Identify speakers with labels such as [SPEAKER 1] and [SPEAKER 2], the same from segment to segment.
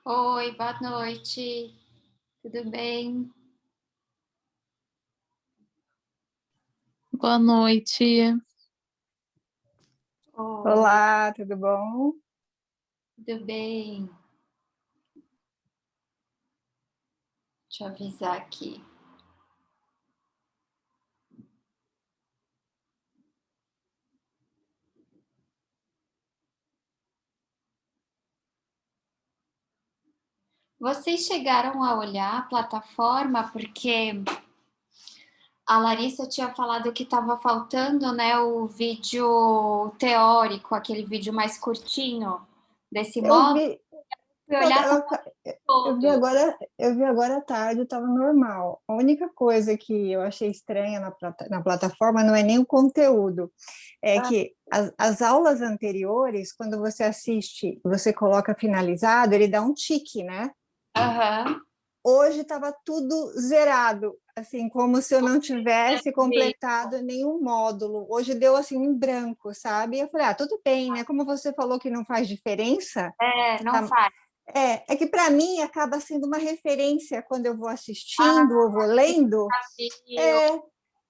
[SPEAKER 1] Oi, boa noite. Tudo bem?
[SPEAKER 2] Boa noite.
[SPEAKER 1] Oi,
[SPEAKER 3] Olá, tudo bom?
[SPEAKER 1] tudo bem? Deixa eu avisar aqui. Vocês chegaram a olhar a plataforma porque a Larissa tinha falado que estava faltando, né, o vídeo teórico, aquele vídeo mais curtinho desse
[SPEAKER 3] Eu
[SPEAKER 1] módulo.
[SPEAKER 3] vi,
[SPEAKER 1] Fui
[SPEAKER 3] eu,
[SPEAKER 1] olhar, tá
[SPEAKER 3] eu vi
[SPEAKER 1] todo.
[SPEAKER 3] agora, eu vi agora à tarde, estava normal. A única coisa que eu achei estranha na plataforma não é nem o conteúdo, é que as aulas anteriores, quando você assiste, você coloca finalizado, ele dá um tique, né?
[SPEAKER 1] Aham.
[SPEAKER 3] Hoje estava tudo zerado, assim, como se eu não tivesse completado nenhum módulo. Hoje deu assim um branco, sabe? Eu falei, tudo bem, né? Como você falou que não faz diferença,
[SPEAKER 1] Não
[SPEAKER 3] tá.
[SPEAKER 1] faz.
[SPEAKER 3] É que para mim acaba sendo uma referência quando eu vou
[SPEAKER 1] Ah,
[SPEAKER 3] assistindo ou vou lendo.
[SPEAKER 1] viu?
[SPEAKER 3] É,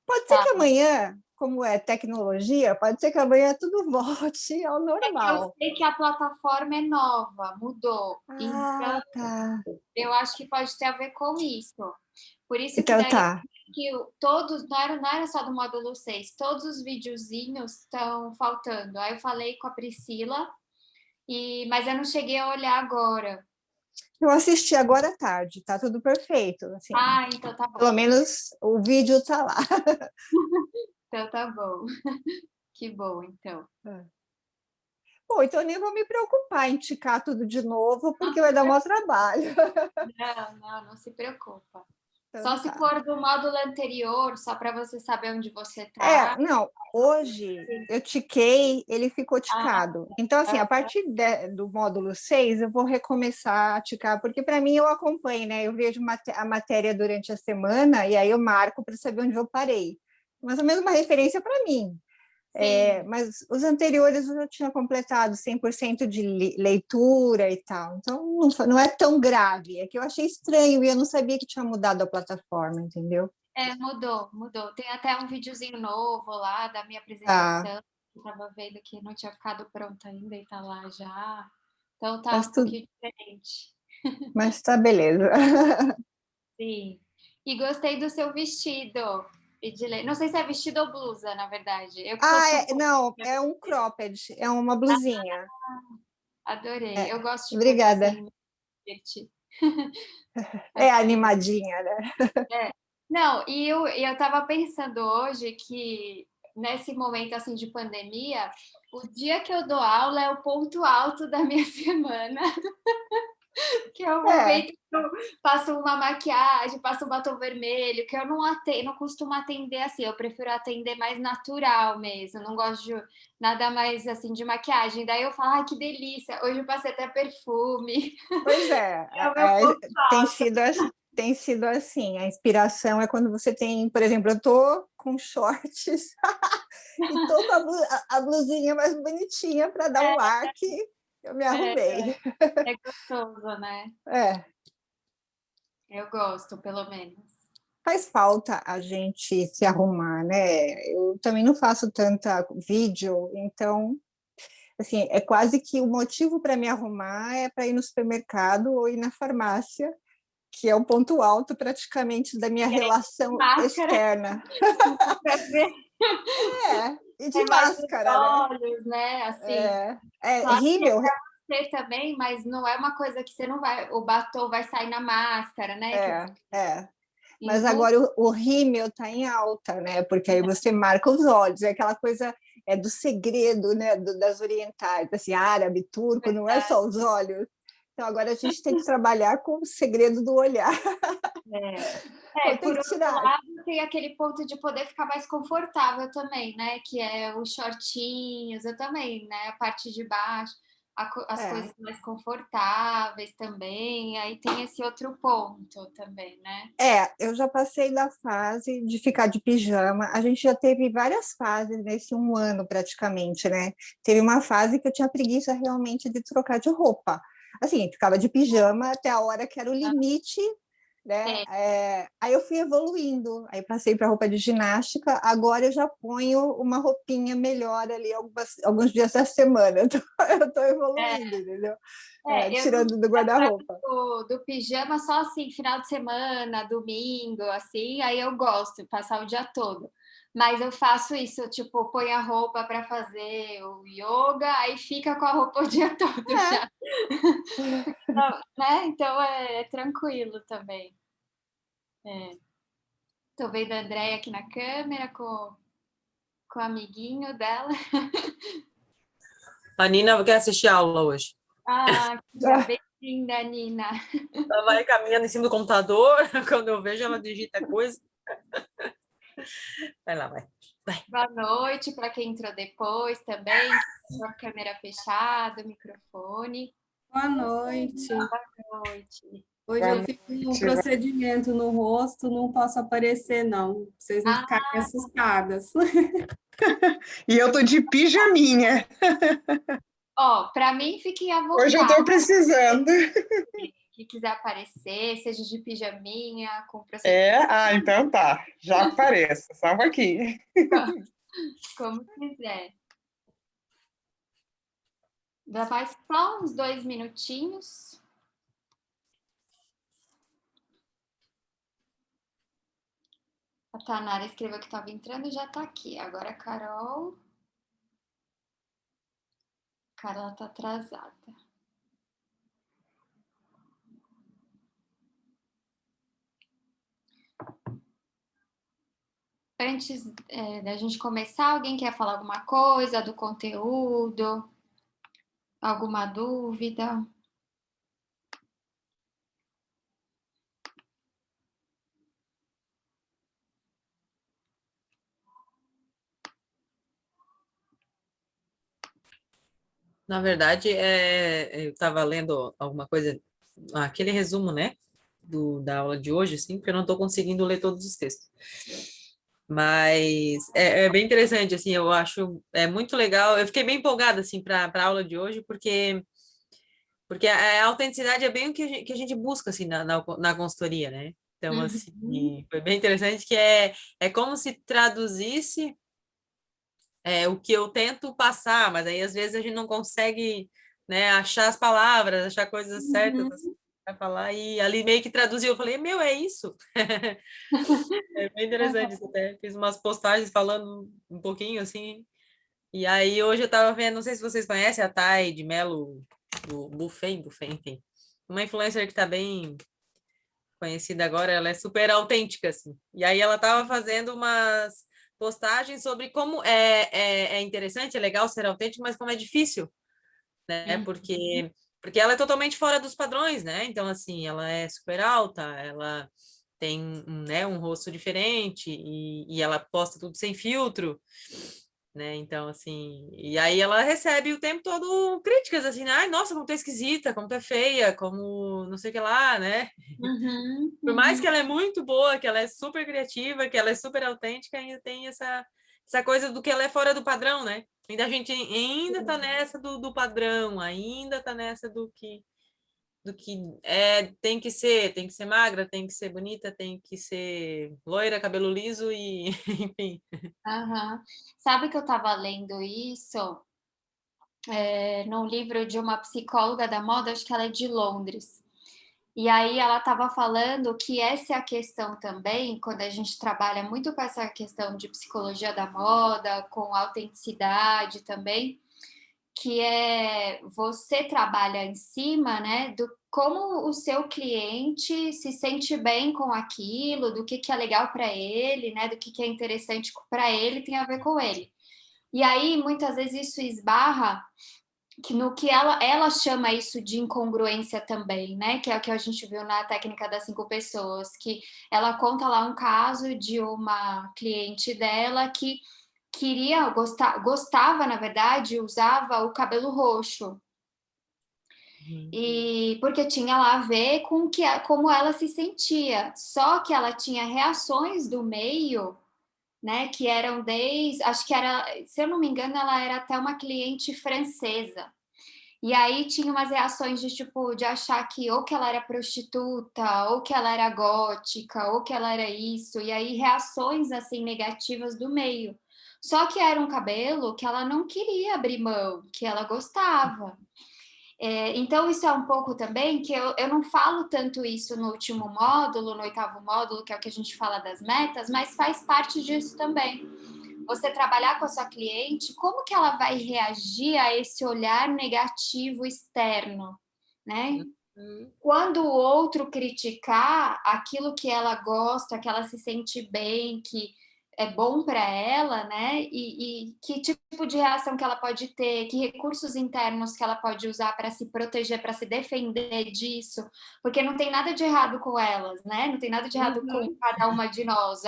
[SPEAKER 3] pode ser
[SPEAKER 1] Tá.
[SPEAKER 3] que amanhã, como é tecnologia, pode ser que amanhã tudo volte ao
[SPEAKER 1] Eu
[SPEAKER 3] normal.
[SPEAKER 1] sei que a plataforma é nova, mudou. Então,
[SPEAKER 3] Ah, tá.
[SPEAKER 1] eu acho que pode ter a ver com isso. Por isso que
[SPEAKER 3] Então
[SPEAKER 1] daí
[SPEAKER 3] tá.
[SPEAKER 1] todos, não era só do módulo 6, todos os videozinhos estão faltando. Aí eu falei com a Priscila, mas eu não cheguei a olhar agora.
[SPEAKER 3] Eu assisti agora à tarde, tá tudo perfeito, assim.
[SPEAKER 1] Ah, então tá
[SPEAKER 3] Pelo
[SPEAKER 1] bom.
[SPEAKER 3] menos o vídeo tá lá.
[SPEAKER 1] Então tá bom. Que bom, então.
[SPEAKER 3] Bom, então eu nem vou me preocupar em ticar tudo de novo, porque vai dar um trabalho.
[SPEAKER 1] Não se preocupa. Só
[SPEAKER 3] Então
[SPEAKER 1] se
[SPEAKER 3] tá.
[SPEAKER 1] for do módulo anterior, só para você saber onde você tá.
[SPEAKER 3] Não, hoje eu tiquei, ele ficou
[SPEAKER 1] Ah,
[SPEAKER 3] ticado. Então, assim, a partir do módulo 6, eu vou recomeçar a ticar, porque para mim eu acompanho, né? Eu vejo a matéria durante a semana e aí eu marco para saber onde eu parei. Mais ou menos uma referência para mim.
[SPEAKER 1] sim.
[SPEAKER 3] Mas os anteriores eu já tinha completado 100% de leitura e tal. Então, não é tão grave. É que eu achei estranho e eu não sabia que tinha mudado a plataforma, entendeu?
[SPEAKER 1] Mudou. Tem até um videozinho novo lá da minha
[SPEAKER 3] Tá,
[SPEAKER 1] apresentação. Eu tava vendo que não tinha ficado pronta ainda e tá lá já. Então tá
[SPEAKER 3] mas
[SPEAKER 1] um
[SPEAKER 3] tudo,
[SPEAKER 1] pouquinho diferente.
[SPEAKER 3] mas tá beleza.
[SPEAKER 1] Sim. E gostei do seu vestido, Edilei. Não sei se é vestido ou blusa, na verdade. Eu que tô supondo.
[SPEAKER 3] Não, é um cropped, é uma blusinha.
[SPEAKER 1] Adorei.
[SPEAKER 3] É,
[SPEAKER 1] Eu gosto de coisa
[SPEAKER 3] obrigada.
[SPEAKER 1] assim, me divertir.
[SPEAKER 3] É
[SPEAKER 1] Adorei.
[SPEAKER 3] animadinha, né?
[SPEAKER 1] É. Não, e eu tava pensando hoje que nesse momento assim de pandemia, o dia que eu dou aula é o ponto alto da minha semana, que é o
[SPEAKER 3] É,
[SPEAKER 1] momento que eu passo uma maquiagem, passo um batom vermelho, que eu não costumo atender assim, eu prefiro atender mais natural mesmo, não gosto de nada mais assim de maquiagem. Daí eu falo, ai, que delícia, hoje eu passei até perfume,
[SPEAKER 3] pois é,
[SPEAKER 1] é o meu ponto
[SPEAKER 3] tem
[SPEAKER 1] alto.
[SPEAKER 3] sido, tem sido assim. A inspiração é quando você tem, por exemplo, eu tô com shorts e tô com a blusinha mais bonitinha para dar um ar que eu me
[SPEAKER 1] É,
[SPEAKER 3] arrumei.
[SPEAKER 1] é gostoso, né?
[SPEAKER 3] É,
[SPEAKER 1] Eu gosto, pelo menos.
[SPEAKER 3] faz falta a gente se arrumar, né? Eu também não faço tanta vídeo, então, assim, é quase que o motivo para me arrumar é para ir no supermercado ou ir na farmácia, que é o ponto alto praticamente da minha relação
[SPEAKER 1] Máscara
[SPEAKER 3] externa.
[SPEAKER 1] pra ver
[SPEAKER 3] E
[SPEAKER 1] a
[SPEAKER 3] de
[SPEAKER 1] imagem dos
[SPEAKER 3] máscara, né?
[SPEAKER 1] olhos, né? Assim, claro que
[SPEAKER 3] Rímel,
[SPEAKER 1] você também, mas não é uma coisa que você não vai, o batom vai sair na máscara, né? Quer dizer,
[SPEAKER 3] é.
[SPEAKER 1] em
[SPEAKER 3] Mas
[SPEAKER 1] luz,
[SPEAKER 3] agora o rímel está em alta, né? Porque aí você marca os olhos, é aquela coisa do segredo, né? Das orientais, assim, árabe, turco, não é só os olhos. Então agora a gente tem que trabalhar com o segredo do olhar.
[SPEAKER 1] é.
[SPEAKER 3] Ou tem
[SPEAKER 1] Por
[SPEAKER 3] que
[SPEAKER 1] outro
[SPEAKER 3] tirar.
[SPEAKER 1] lado, tem aquele ponto de poder ficar mais confortável também, né? Que é os shortinhos, eu também, né? A parte de baixo, as
[SPEAKER 3] É,
[SPEAKER 1] coisas mais confortáveis também. Aí tem esse outro ponto também, né?
[SPEAKER 3] eu já passei da fase de ficar de pijama. A gente já teve várias fases nesse um ano praticamente, né? Teve uma fase que eu tinha preguiça realmente de trocar de roupa. assim, ficava de pijama até a hora que era o limite, né?
[SPEAKER 1] É,
[SPEAKER 3] Aí eu fui evoluindo, aí passei para roupa de ginástica, agora eu já ponho uma roupinha melhor ali alguns dias da semana, então eu estou evoluindo, entendeu?
[SPEAKER 1] eu não
[SPEAKER 3] Tirando do guarda-roupa.
[SPEAKER 1] do pijama só assim, final de semana, domingo, assim, aí eu gosto de passar o dia todo. Mas eu faço isso, tipo, põe a roupa para fazer o yoga, aí fica com a roupa o dia todo já. Então, né? Então é tranquilo também. Tô vendo a Andréia aqui na câmera com o amiguinho dela.
[SPEAKER 2] A Nina quer assistir a aula hoje.
[SPEAKER 1] Ah, que já bem-vinda, Nina.
[SPEAKER 2] Ela vai caminhando em cima do computador, quando eu vejo ela digita coisa. Vai lá, vai.
[SPEAKER 1] Boa noite para quem entrou depois também, com a câmera fechada, o microfone.
[SPEAKER 4] Boa noite.
[SPEAKER 1] Boa noite.
[SPEAKER 4] Hoje eu fiz um procedimento no rosto, não posso aparecer, não. Vocês não ficarem assustadas.
[SPEAKER 5] E eu tô de pijaminha.
[SPEAKER 1] Ó, para mim, fiquem à vontade.
[SPEAKER 5] Hoje eu tô precisando.
[SPEAKER 1] Que quiser aparecer, seja de pijaminha, com procedimento.
[SPEAKER 5] Então tá. Já apareço, só um pouquinho.
[SPEAKER 1] Como quiser. Ainda faz só uns 2 minutinhos. A Tanara escreveu que estava entrando e já está aqui. Agora a Carol. Carla está atrasada. Antes da gente começar, alguém quer falar alguma coisa do conteúdo? Alguma dúvida?
[SPEAKER 2] Na verdade, eu estava lendo alguma coisa, aquele resumo, né, da aula de hoje, assim, porque eu não estou conseguindo ler todos os textos. Mas é bem interessante, assim, eu acho, muito legal. Eu fiquei bem empolgada, assim, para a aula de hoje, porque a autenticidade é bem o que a gente busca, assim, na consultoria, né? Então, assim, foi bem interessante que é como se traduzisse o que eu tento passar, mas aí às vezes a gente não consegue, né, achar as palavras, achar coisas certas assim, para falar, e ali meio que traduziu, eu falei, meu, é isso. É bem interessante isso, até fiz umas postagens falando um pouquinho assim, e aí hoje eu tava vendo, não sei se vocês conhecem a Thay de Mello, do Buffet, enfim, uma influencer que tá bem conhecida agora, ela é super autêntica, assim. E aí ela estava fazendo umas postagens sobre como é interessante, é legal ser autêntico, mas como é difícil, né? Porque ela é totalmente fora dos padrões, né? Então, assim, ela é super alta, ela tem, né, um rosto diferente e ela posta tudo sem filtro, né? Então, assim, e aí ela recebe o tempo todo críticas, assim, ai, nossa, como tu é esquisita, como tu é feia, como não sei o que lá, né? Por mais que ela é muito boa, que ela é super criativa, que ela é super autêntica, ainda tem essa coisa do que ela é fora do padrão, né? Ainda a gente ainda tá nessa do padrão, ainda tá nessa do que tem que ser magra, tem que ser bonita, tem que ser loira, cabelo liso e enfim.
[SPEAKER 1] Uhum. Sabe que eu estava lendo isso num livro de uma psicóloga da moda, acho que ela é de Londres. E aí ela estava falando que essa é a questão também, quando a gente trabalha muito com essa questão de psicologia da moda, com autenticidade também, que é você trabalha em cima, né, do como o seu cliente se sente bem com aquilo, do que é legal para ele, né, do que é interessante para ele, tem a ver com ele. E aí, muitas vezes, isso esbarra que no que ela chama isso de incongruência também, né? Que é o que a gente viu na técnica das 5 pessoas, que ela conta lá um caso de uma cliente dela que gostava, na verdade, usava o cabelo roxo. E porque tinha lá a ver com como ela se sentia. Só que ela tinha reações do meio, né, que eram acho que era, se eu não me engano, ela era até uma cliente francesa. E aí tinha umas reações de tipo, de achar que ou que ela era prostituta, ou que ela era gótica, ou que ela era isso, e aí reações assim negativas do meio. Só que era um cabelo que ela não queria abrir mão, que ela gostava. Então, isso é um pouco também que eu não falo tanto isso no último módulo, no 8º módulo, que é o que a gente fala das metas, mas faz parte disso também. Você trabalhar com a sua cliente, como que ela vai reagir a esse olhar negativo externo, né? Quando o outro criticar aquilo que ela gosta, que ela se sente bem, que é bom para ela, né? E que tipo de reação que ela pode ter, que recursos internos que ela pode usar para se proteger, para se defender disso, porque não tem nada de errado com elas, né? Não tem nada de errado com cada uma de nós.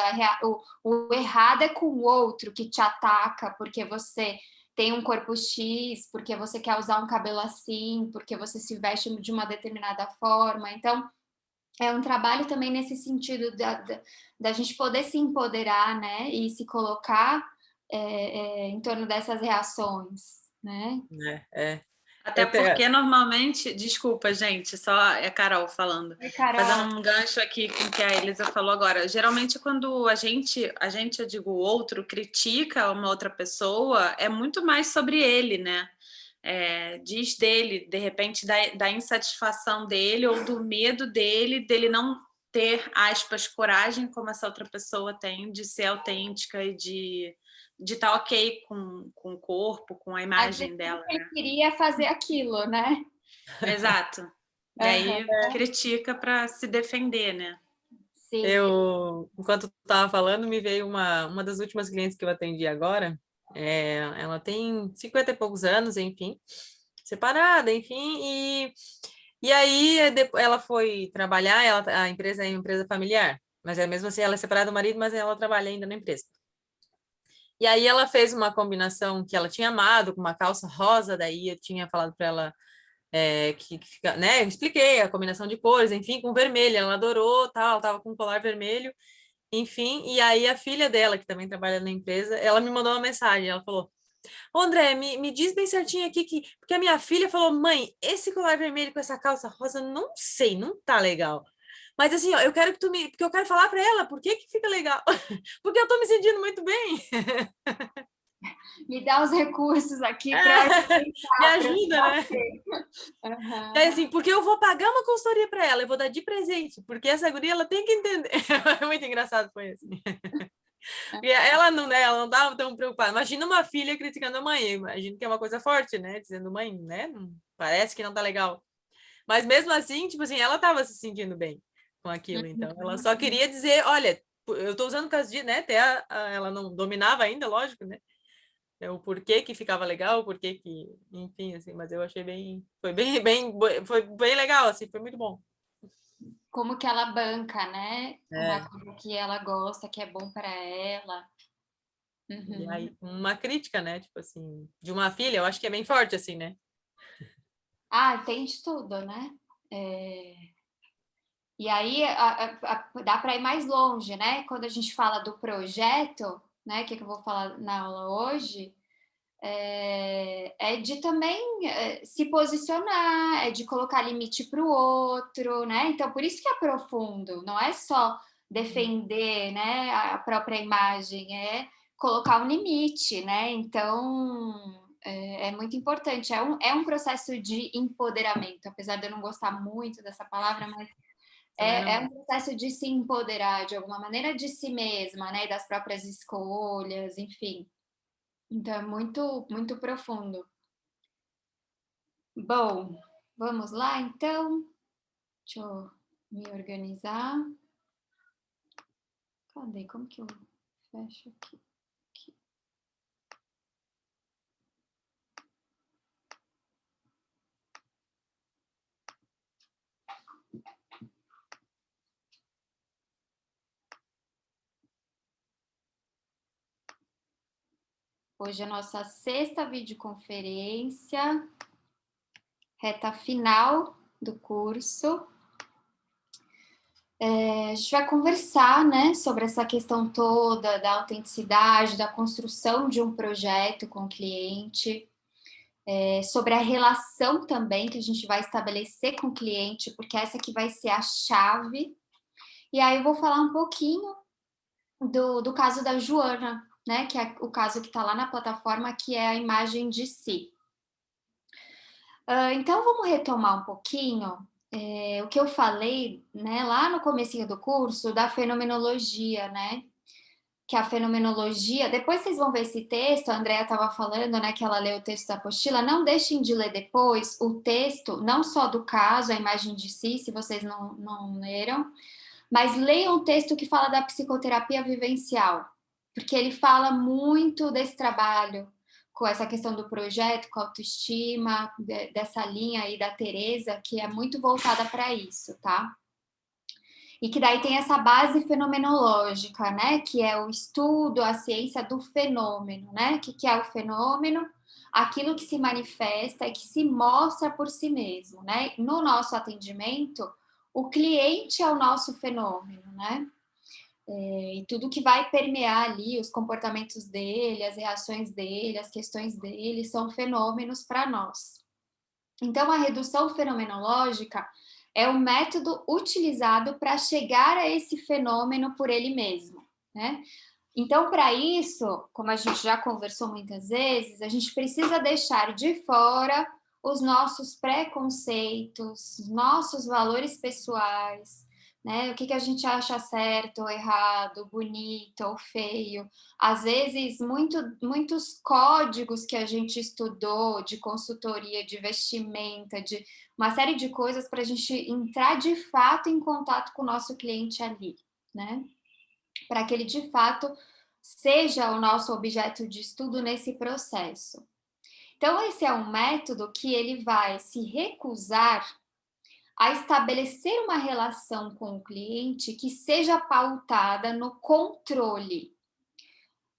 [SPEAKER 1] O errado é com o outro que te ataca porque você tem um corpo X, porque você quer usar um cabelo assim, porque você se veste de uma determinada forma. Então, é um trabalho também nesse sentido da gente poder se empoderar, né? E se colocar em torno dessas reações, né?
[SPEAKER 6] Até porque normalmente, desculpa, gente, só é Carol falando.
[SPEAKER 1] Oi, Carol.
[SPEAKER 6] Fazendo um gancho aqui com o que a Elisa falou agora. Geralmente, quando a gente, eu digo, o outro, critica uma outra pessoa, é muito mais sobre ele, né? Diz dele, de repente, da insatisfação dele ou do medo dele não ter, aspas, coragem como essa outra pessoa tem de ser autêntica e de estar ok com o corpo, com a imagem dela.
[SPEAKER 1] Ele queria fazer aquilo, né?
[SPEAKER 6] Exato. E aí critica para se defender, né?
[SPEAKER 1] Sim.
[SPEAKER 2] Enquanto tu estava falando, me veio uma das últimas clientes que eu atendi agora. Ela tem 50 e poucos anos, enfim, separada, enfim, e aí ela foi trabalhar, a empresa é uma empresa familiar, mas mesmo assim ela é separada do marido, mas ela trabalha ainda na empresa. E aí ela fez uma combinação que ela tinha amado, com uma calça rosa, daí eu tinha falado para ela que fica, né? Eu expliquei a combinação de cores, enfim, com vermelho, ela adorou, tal, ela tava com um colar vermelho, enfim, e aí a filha dela, que também trabalha na empresa, ela me mandou uma mensagem, ela falou: "Ô, André, me diz bem certinho aqui, porque a minha filha falou, mãe, esse colar vermelho com essa calça rosa, não sei, não tá legal. Mas assim, ó, eu quero que porque eu quero falar para ela, por que fica legal? Porque eu tô me sentindo muito bem."
[SPEAKER 1] Me dá os recursos aqui para
[SPEAKER 2] me ajuda, né?
[SPEAKER 1] Uhum.
[SPEAKER 2] Assim, porque eu vou pagar uma consultoria para ela, eu vou dar de presente, porque essa guria ela tem que entender. É muito engraçado, foi assim. E ela não estava tão preocupada. Imagina uma filha criticando a mãe, imagino que é uma coisa forte, né? Dizendo, mãe, né? Parece que não tá legal. Mas mesmo assim, tipo assim, ela estava se sentindo bem com aquilo, então ela só queria dizer, olha, eu tô usando caso de, né? Até ela não dominava ainda, lógico, né? O porquê que ficava legal, o porquê que, enfim, assim, mas eu achei foi bem legal, assim, foi muito bom.
[SPEAKER 1] Como que ela banca, né? Uma coisa que ela gosta, que é bom para ela.
[SPEAKER 2] Uhum. E aí, uma crítica, né? Tipo assim, de uma filha, eu acho que é bem forte, assim, né?
[SPEAKER 1] Tem de tudo, né? E aí dá para ir mais longe, né? Quando a gente fala do projeto, né? Que eu vou falar na aula hoje, de também se posicionar, é de colocar limite para o outro, né? Então, por isso que é profundo, não é só defender, né, a própria imagem, é colocar um limite, né? Então, é muito importante, é um processo de empoderamento, apesar de eu não gostar muito dessa palavra, mas é um processo de se empoderar de alguma maneira de si mesma, né? Das próprias escolhas, enfim. Então, é muito, muito profundo. Bom, vamos lá, então. Deixa eu me organizar. Cadê? Como que eu fecho aqui? Hoje é a nossa 6ª videoconferência, reta final do curso. A gente vai conversar, né, sobre essa questão toda da autenticidade, da construção de um projeto com o cliente. sobre a relação também que a gente vai estabelecer com o cliente, porque essa que vai ser a chave. E aí eu vou falar um pouquinho do caso da Joana, né? Que é o caso que está lá na plataforma, que é a imagem de si. Então, vamos retomar um pouquinho o que eu falei, né, lá no comecinho do curso, da fenomenologia, né? Que a fenomenologia... Depois vocês vão ver esse texto, a Andrea estava falando, né, que ela leu o texto da apostila. Não deixem de ler depois o texto, não só do caso, a imagem de si, se vocês não leram, mas leiam o texto que fala da psicoterapia vivencial, porque ele fala muito desse trabalho, com essa questão do projeto, com a autoestima, dessa linha aí da Teresa, que é muito voltada para isso, tá? E que daí tem essa base fenomenológica, né? Que é o estudo, a ciência do fenômeno, né? O que é o fenômeno? Aquilo que se manifesta e que se mostra por si mesmo, né? No nosso atendimento, o cliente é o nosso fenômeno, né? E tudo que vai permear ali, os comportamentos dele, as reações dele, as questões dele, são fenômenos para nós. Então, a redução fenomenológica é o método utilizado para chegar a esse fenômeno por ele mesmo, né? Então, para isso, como a gente já conversou muitas vezes, a gente precisa deixar de fora os nossos preconceitos, nossos valores pessoais, né? O que a gente acha certo ou errado, bonito ou feio. Às vezes, muitos códigos que a gente estudou de consultoria, de vestimenta, de uma série de coisas para a gente entrar de fato em contato com o nosso cliente ali, né? Para que ele de fato seja o nosso objeto de estudo nesse processo. Então, esse é um método que ele vai se recusar a estabelecer uma relação com o cliente que seja pautada no controle.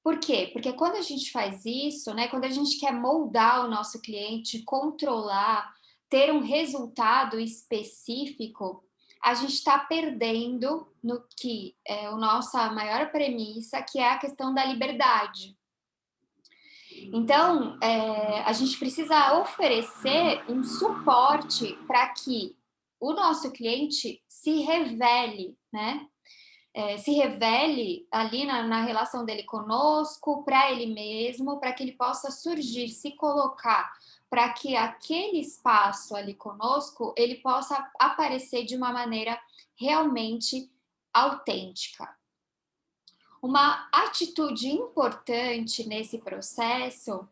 [SPEAKER 1] Por quê? Porque quando a gente faz isso, né, quando a gente quer moldar o nosso cliente, controlar, ter um resultado específico, a gente está perdendo no que é a nossa maior premissa, que é a questão da liberdade. Então, a gente precisa oferecer um suporte para que o nosso cliente se revele, né? Se revele ali na relação dele conosco, para ele mesmo, para que ele possa surgir, se colocar, para que aquele espaço ali conosco, ele possa aparecer de uma maneira realmente autêntica. Uma atitude importante nesse processo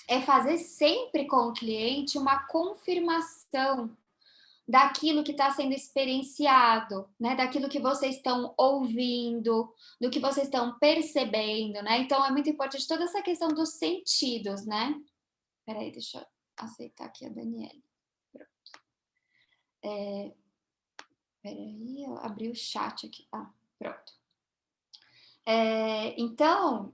[SPEAKER 1] é fazer sempre com o cliente uma confirmação daquilo que está sendo experienciado, né? Daquilo que vocês estão ouvindo, do que vocês estão percebendo, né? Então, é muito importante toda essa questão dos sentidos, né? Peraí, deixa eu aceitar aqui a Daniele. Pronto. Peraí, eu abri o chat aqui. Ah, pronto. Então,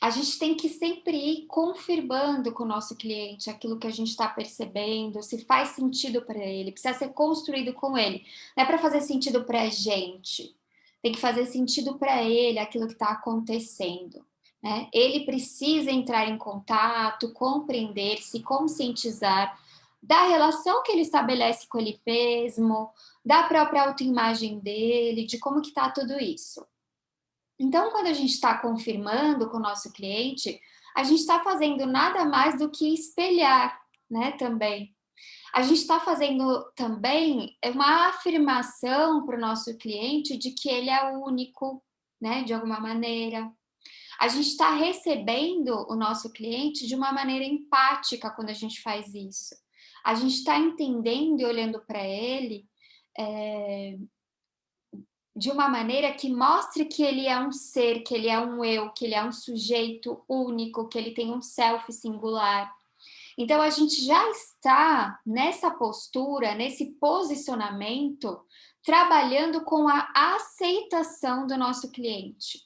[SPEAKER 1] a gente tem que sempre ir confirmando com o nosso cliente aquilo que a gente está percebendo, se faz sentido para ele, precisa ser construído com ele. Não é para fazer sentido para a gente, tem que fazer sentido para ele aquilo que está acontecendo, né? Ele precisa entrar em contato, compreender, se conscientizar da relação que ele estabelece com ele mesmo, da própria autoimagem dele, de como que está tudo isso. Então, quando a gente está confirmando com o nosso cliente, a gente está fazendo nada mais do que espelhar, né, também. A gente está fazendo também uma afirmação para o nosso cliente de que ele é único, né, de alguma maneira. A gente está recebendo o nosso cliente de uma maneira empática quando a gente faz isso. A gente está entendendo e olhando para ele de uma maneira que mostre que ele é um ser, que ele é um eu, que ele é um sujeito único, que ele tem um self singular. Então, a gente já está nessa postura, nesse posicionamento, trabalhando com a aceitação do nosso cliente.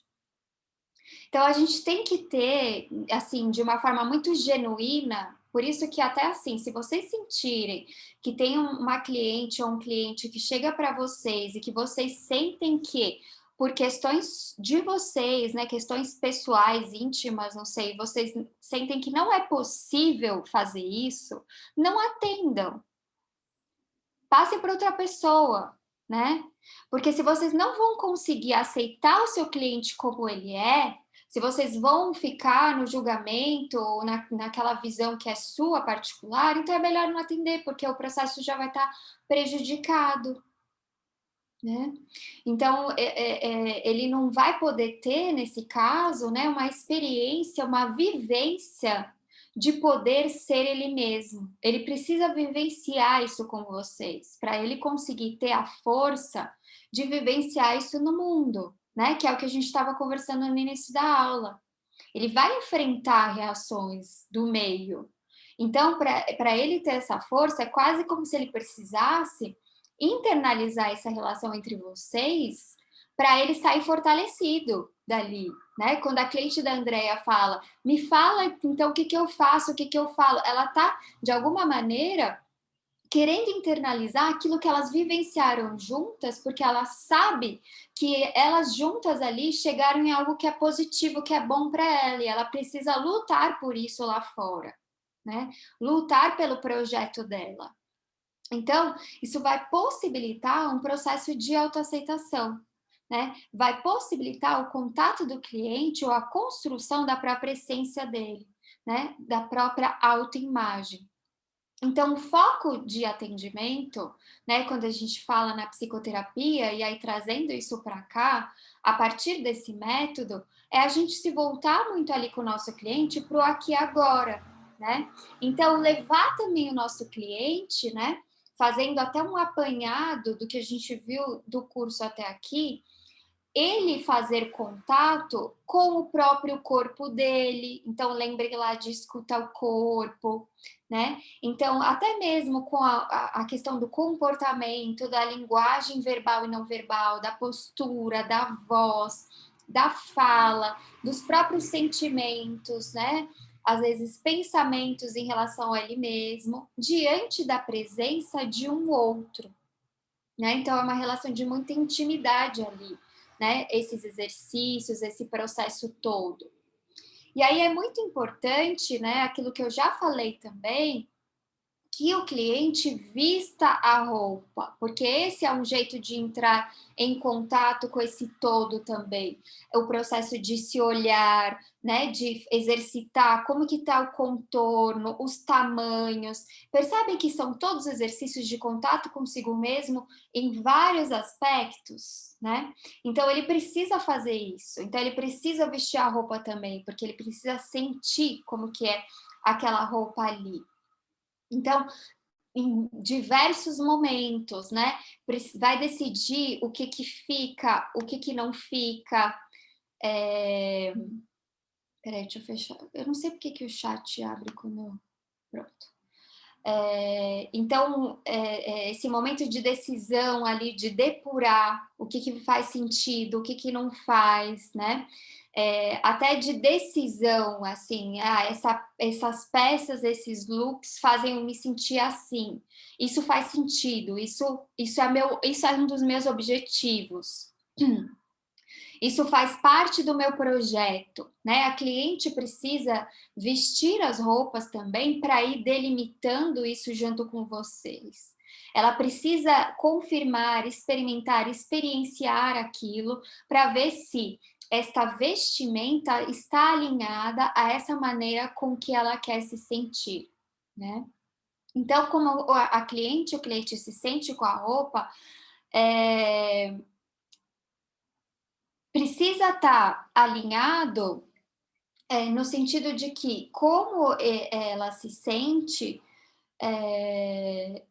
[SPEAKER 1] Então, a gente tem que ter, assim, de uma forma muito genuína, por isso que até assim, se vocês sentirem que tem uma cliente ou um cliente que chega para vocês e que vocês sentem que por questões de vocês, né, questões pessoais, íntimas, não sei, vocês sentem que não é possível fazer isso, não atendam. Passe para outra pessoa, né? Porque se vocês não vão conseguir aceitar o seu cliente como ele é, se vocês vão ficar no julgamento ou naquela visão que é sua particular, então é melhor não atender, porque o processo já vai estar prejudicado, né? Então, ele não vai poder ter, nesse caso, né, uma experiência, uma vivência de poder ser ele mesmo. Ele precisa vivenciar isso com vocês, para ele conseguir ter a força de vivenciar isso no mundo, né? Que é o que a gente estava conversando no início da aula. Ele vai enfrentar reações do meio. Então, para ele ter essa força, é quase como se ele precisasse internalizar essa relação entre vocês para ele sair fortalecido dali, né? Quando a cliente da Andrea fala, me fala então o que eu faço, o que eu falo, ela está, de alguma maneira, querendo internalizar aquilo que elas vivenciaram juntas, porque ela sabe que elas juntas ali chegaram em algo que é positivo, que é bom para ela, e ela precisa lutar por isso lá fora, né? Lutar pelo projeto dela. Então, isso vai possibilitar um processo de autoaceitação, né? Vai possibilitar o contato do cliente ou a construção da própria essência dele, né? Da própria autoimagem. Então, o foco de atendimento, né, quando a gente fala na psicoterapia, e aí trazendo isso para cá, a partir desse método, é a gente se voltar muito ali com o nosso cliente para o aqui e agora, né? Então, levar também o nosso cliente, né, fazendo até um apanhado do que a gente viu do curso até aqui, ele fazer contato com o próprio corpo dele. Então, lembre lá de escutar o corpo, né? Então, até mesmo com a questão do comportamento, da linguagem verbal e não verbal, da postura, da voz, da fala, dos próprios sentimentos, né? Às vezes, pensamentos em relação a ele mesmo, diante da presença de um outro, né? Então, é uma relação de muita intimidade ali, né? Esses exercícios, esse processo todo. E aí é muito importante, né? Aquilo que eu já falei também, que o cliente vista a roupa, porque esse é um jeito de entrar em contato com esse todo também. O processo de se olhar, né, de exercitar como que está o contorno, os tamanhos. Percebem que são todos exercícios de contato consigo mesmo em vários aspectos, né? Então ele precisa fazer isso. Então ele precisa vestir a roupa também, porque ele precisa sentir como que é aquela roupa ali. Então, em diversos momentos, né? Vai decidir o que fica, o que não fica. Peraí, deixa eu fechar. Eu não sei porque que o chat abre quando... Pronto. Então, esse momento de decisão ali, de depurar o que faz sentido, o que não faz, né? Até de decisão, assim, essas peças, esses looks fazem eu me sentir assim. Isso faz sentido, isso é um dos meus objetivos. Isso faz parte do meu projeto, né? A cliente precisa vestir as roupas também para ir delimitando isso junto com vocês. Ela precisa confirmar, experimentar, experienciar aquilo para ver se esta vestimenta está alinhada a essa maneira com que ela quer se sentir, né? Então, como o cliente se sente com a roupa, precisa estar alinhado no sentido de que como ela se sente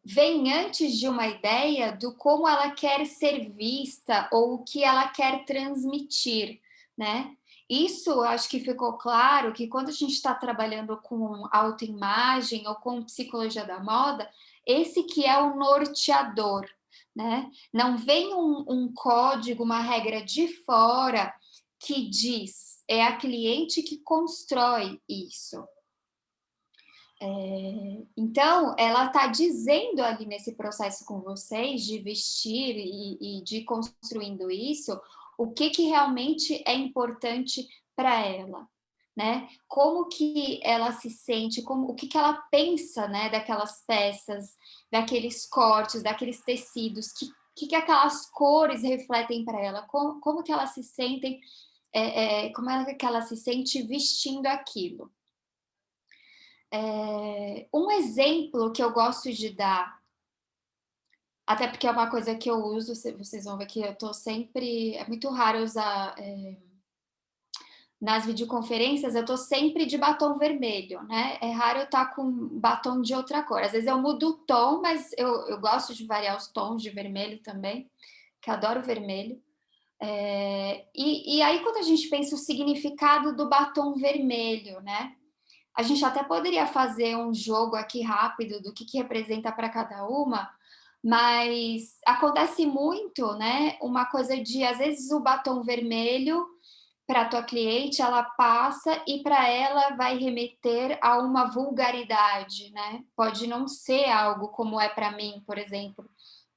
[SPEAKER 1] vem antes de uma ideia do como ela quer ser vista ou o que ela quer transmitir, né? Isso acho que ficou claro que quando a gente está trabalhando com autoimagem ou com psicologia da moda, esse que é o norteador, né? Não vem um código, uma regra de fora que diz, é a cliente que constrói isso. Então, ela está dizendo ali nesse processo com vocês de vestir e de construindo isso, o que realmente é importante para ela, né? Como que ela se sente, o que ela pensa, né, daquelas peças, daqueles cortes, daqueles tecidos, que aquelas cores refletem para ela, como que elas se sentem, como é que ela se sente vestindo aquilo. Um exemplo que eu gosto de dar, até porque é uma coisa que eu uso, vocês vão ver que eu tô sempre, é muito raro usar nas videoconferências, eu tô sempre de batom vermelho, né? É raro eu estar com batom de outra cor. Às vezes eu mudo o tom, mas eu gosto de variar os tons de vermelho também, que eu adoro vermelho. E aí, quando a gente pensa o significado do batom vermelho, né? A gente até poderia fazer um jogo aqui rápido do que representa para cada uma, mas acontece muito, né? Uma coisa de, às vezes, o batom vermelho para a tua cliente, ela passa e para ela vai remeter a uma vulgaridade, né? Pode não ser algo como é para mim, por exemplo,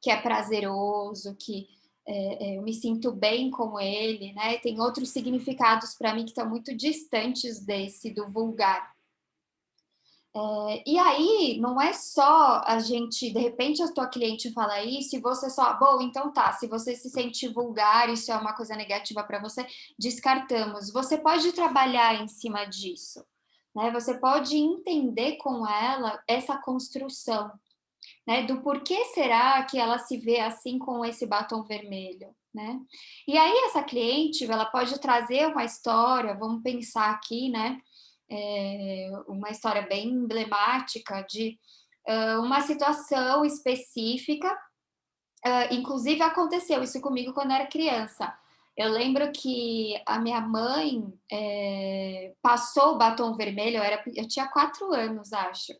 [SPEAKER 1] que é prazeroso, que eu me sinto bem com ele, né? Tem outros significados para mim que estão muito distantes desse do vulgar. E aí, não é só a gente, de repente, a tua cliente fala isso e você só, bom, então tá, se você se sente vulgar, isso é uma coisa negativa para você, descartamos. Você pode trabalhar em cima disso, né? Você pode entender com ela essa construção, né? Do porquê será que ela se vê assim com esse batom vermelho, né? E aí, essa cliente, ela pode trazer uma história, vamos pensar aqui, né? Uma história bem emblemática de uma situação específica, inclusive aconteceu isso comigo quando eu era criança. Eu lembro que a minha mãe passou o batom vermelho, eu tinha 4 anos, acho.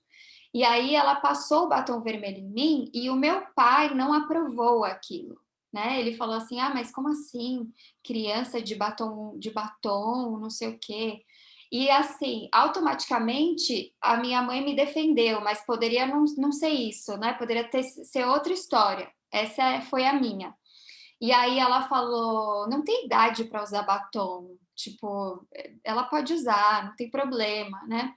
[SPEAKER 1] E aí ela passou o batom vermelho em mim e o meu pai não aprovou aquilo, né? Ele falou assim, mas como assim? Criança de batom, não sei o quê. E assim, automaticamente a minha mãe me defendeu, mas poderia não ser isso, né? Poderia ser outra história. Essa foi a minha. E aí ela falou, não tem idade para usar batom, tipo, ela pode usar, não tem problema, né?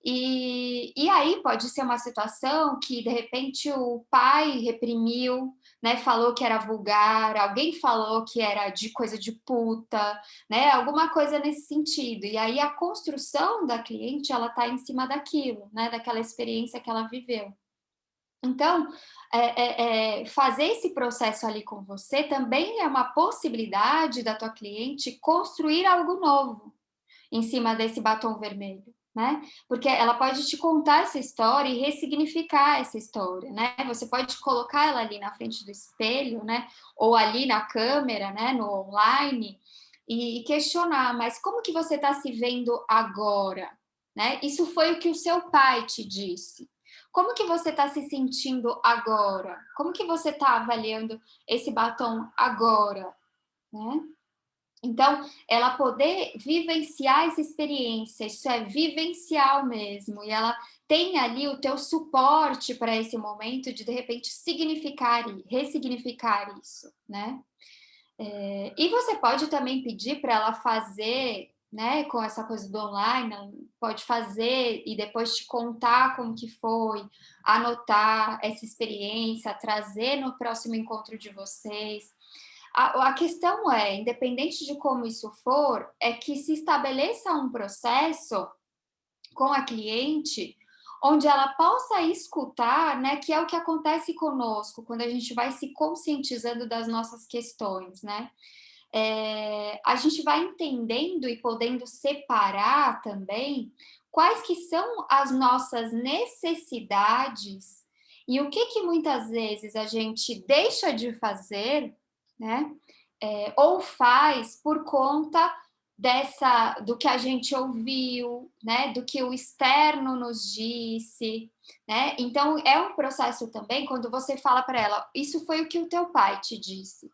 [SPEAKER 1] E aí pode ser uma situação que, de repente, o pai reprimiu, né, falou que era vulgar, alguém falou que era de coisa de puta, né, alguma coisa nesse sentido. E aí a construção da cliente, ela está em cima daquilo, né, daquela experiência que ela viveu. Então, fazer esse processo ali com você também é uma possibilidade da tua cliente construir algo novo em cima desse batom vermelho, né? Porque ela pode te contar essa história e ressignificar essa história, né? Você pode colocar ela ali na frente do espelho, né? Ou ali na câmera, né? No online e questionar, mas como que você está se vendo agora, né? Isso foi o que o seu pai te disse. Como que você está se sentindo agora? Como que você está avaliando esse batom agora, né? Então, ela poder vivenciar essa experiência, isso é vivencial mesmo, e ela tem ali o teu suporte para esse momento de repente, significar e ressignificar isso, né? E você pode também pedir para ela fazer, né, com essa coisa do online, ela pode fazer e depois te contar como que foi, anotar essa experiência, trazer no próximo encontro de vocês. A questão é, independente de como isso for, é que se estabeleça um processo com a cliente onde ela possa escutar, né, que é o que acontece conosco quando a gente vai se conscientizando das nossas questões, né? A gente vai entendendo e podendo separar também quais que são as nossas necessidades e o que muitas vezes a gente deixa de fazer, né? Ou faz por conta do que a gente ouviu, né? Do que o externo nos disse, né? Então é um processo também quando você fala para ela, isso foi o que o teu pai te disse.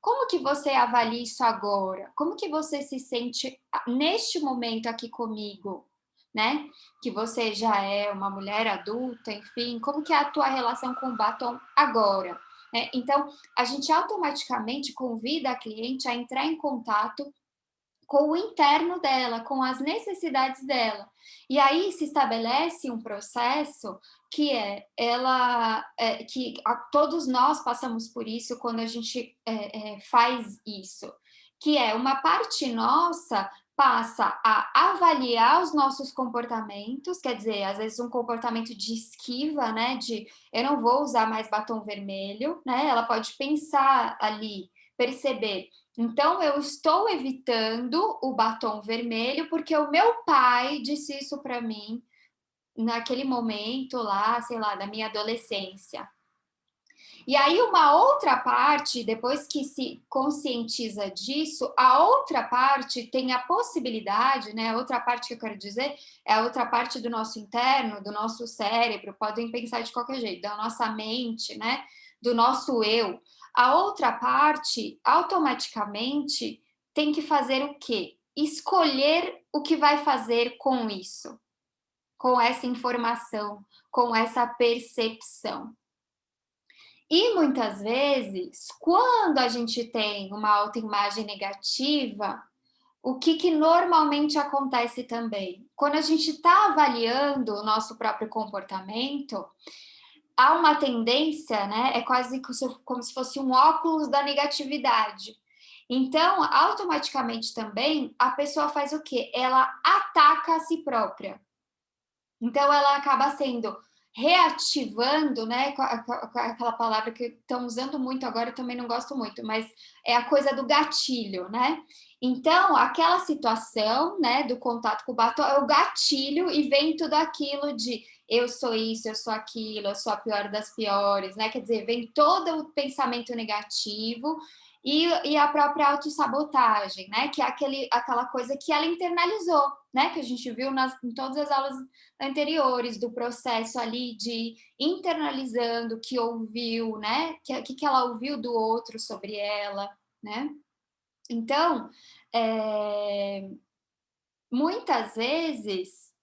[SPEAKER 1] Como que você avalia isso agora? Como que você se sente neste momento aqui comigo, né? Que você já é uma mulher adulta, enfim, como que é a tua relação com o batom agora? né? Então, a gente automaticamente convida a cliente a entrar em contato com o interno dela, com as necessidades dela. E aí se estabelece um processo que todos nós passamos por isso quando a gente faz isso, que é uma parte nossa passa a avaliar os nossos comportamentos, quer dizer, às vezes um comportamento de esquiva, né, de eu não vou usar mais batom vermelho, né, ela pode pensar ali, perceber, então, eu estou evitando o batom vermelho porque o meu pai disse isso para mim naquele momento lá, sei lá, da minha adolescência. E aí, uma outra parte, depois que se conscientiza disso, a outra parte tem a possibilidade, né? A outra parte que eu quero dizer é a outra parte do nosso interno, do nosso cérebro, podem pensar de qualquer jeito, da nossa mente, né? Do nosso eu. A outra parte, automaticamente, tem que fazer o quê? Escolher o que vai fazer com isso, com essa informação, com essa percepção. E muitas vezes, quando a gente tem uma autoimagem negativa, o que normalmente acontece também? Quando a gente está avaliando o nosso próprio comportamento, há uma tendência, né? É quase como se fosse um óculos da negatividade. Então, automaticamente também, a pessoa faz o quê? Ela ataca a si própria. Então, ela acaba sendo reativando, né? Aquela palavra que estão usando muito agora, eu também não gosto muito, mas é a coisa do gatilho, né? Então, aquela situação, né, do contato com o batom é o gatilho e vem tudo aquilo de eu sou isso, eu sou aquilo, eu sou a pior das piores, né? Quer dizer, vem todo o pensamento negativo e a própria autossabotagem, né? Que é aquela coisa que ela internalizou, né? Que a gente viu em todas as aulas anteriores do processo ali de internalizando o que ouviu, né? Que ela ouviu do outro sobre ela, né? Então, muitas vezes,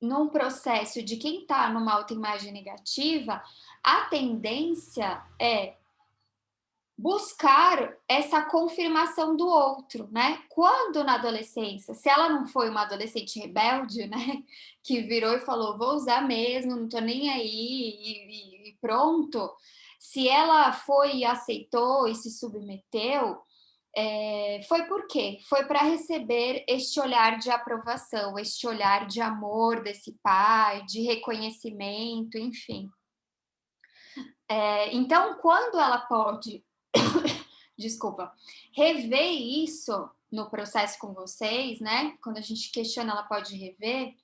[SPEAKER 1] num processo de quem está numa autoimagem negativa, a tendência é buscar essa confirmação do outro, né? Quando na adolescência, se ela não foi uma adolescente rebelde, né? Que virou e falou, vou usar mesmo, não tô nem aí e pronto. Se ela foi e aceitou e se submeteu, foi por quê? Foi para receber este olhar de aprovação, este olhar de amor desse pai, de reconhecimento, enfim. Então, quando ela pode desculpa, rever isso no processo com vocês, né? Quando a gente questiona, ela pode rever,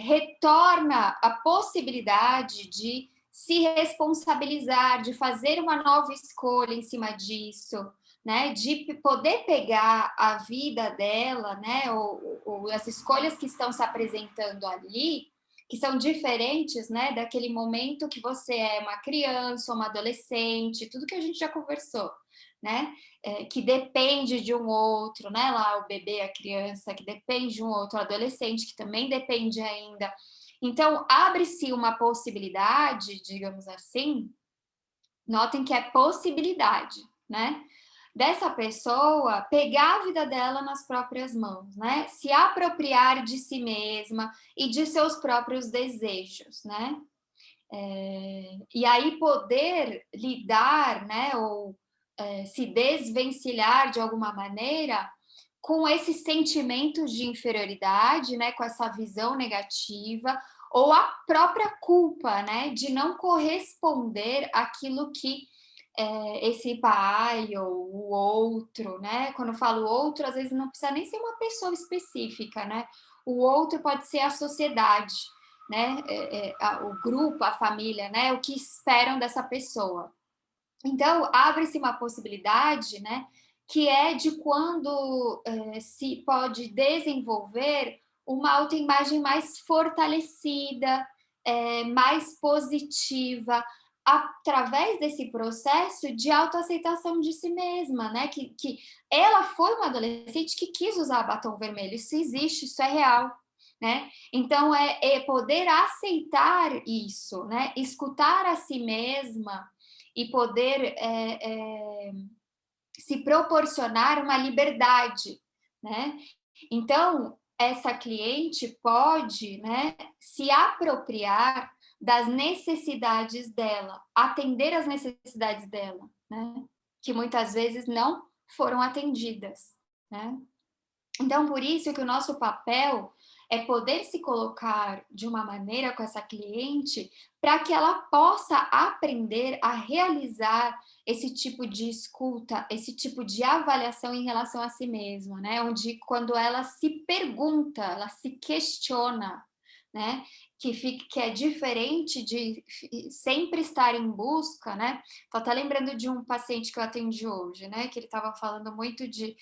[SPEAKER 1] retorna a possibilidade de se responsabilizar, de fazer uma nova escolha em cima disso, né? De poder pegar a vida dela, né? Ou as escolhas que estão se apresentando ali, que são diferentes, né? Daquele momento que você é uma criança, uma adolescente, tudo que a gente já conversou, né? Que depende de um outro, né? Lá o bebê, a criança, que depende de um outro, o adolescente, que também depende ainda. Então, abre-se uma possibilidade, digamos assim, notem que é possibilidade, né? Dessa pessoa pegar a vida dela nas próprias mãos, né? Se apropriar de si mesma e de seus próprios desejos, né? E aí poder lidar, né? Ou se desvencilhar de alguma maneira com esses sentimentos de inferioridade, né? Com essa visão negativa ou a própria culpa, né? De não corresponder àquilo que esse pai ou o outro, né? Quando eu falo outro, às vezes não precisa nem ser uma pessoa específica, né? O outro pode ser a sociedade, né? O grupo, a família, né? O que esperam dessa pessoa. Então, abre-se uma possibilidade, né? Que é de quando se pode desenvolver uma autoimagem mais fortalecida, mais positiva, através desse processo de autoaceitação de si mesma, né? Que ela foi uma adolescente que quis usar batom vermelho, isso existe, isso é real, né? Então, é poder aceitar isso, né? Escutar a si mesma e poder se proporcionar uma liberdade, né? Então, essa cliente pode, né, se apropriar das necessidades dela, atender às necessidades dela, né? Que muitas vezes não foram atendidas, né? Então, por isso que o nosso papel é poder se colocar de uma maneira com essa cliente para que ela possa aprender a realizar esse tipo de escuta, esse tipo de avaliação em relação a si mesma, né? Onde quando ela se pergunta, ela se questiona, né? Que é diferente de sempre estar em busca, né? Tô até lembrando de um paciente que eu atendi hoje, né? Que ele estava falando muito de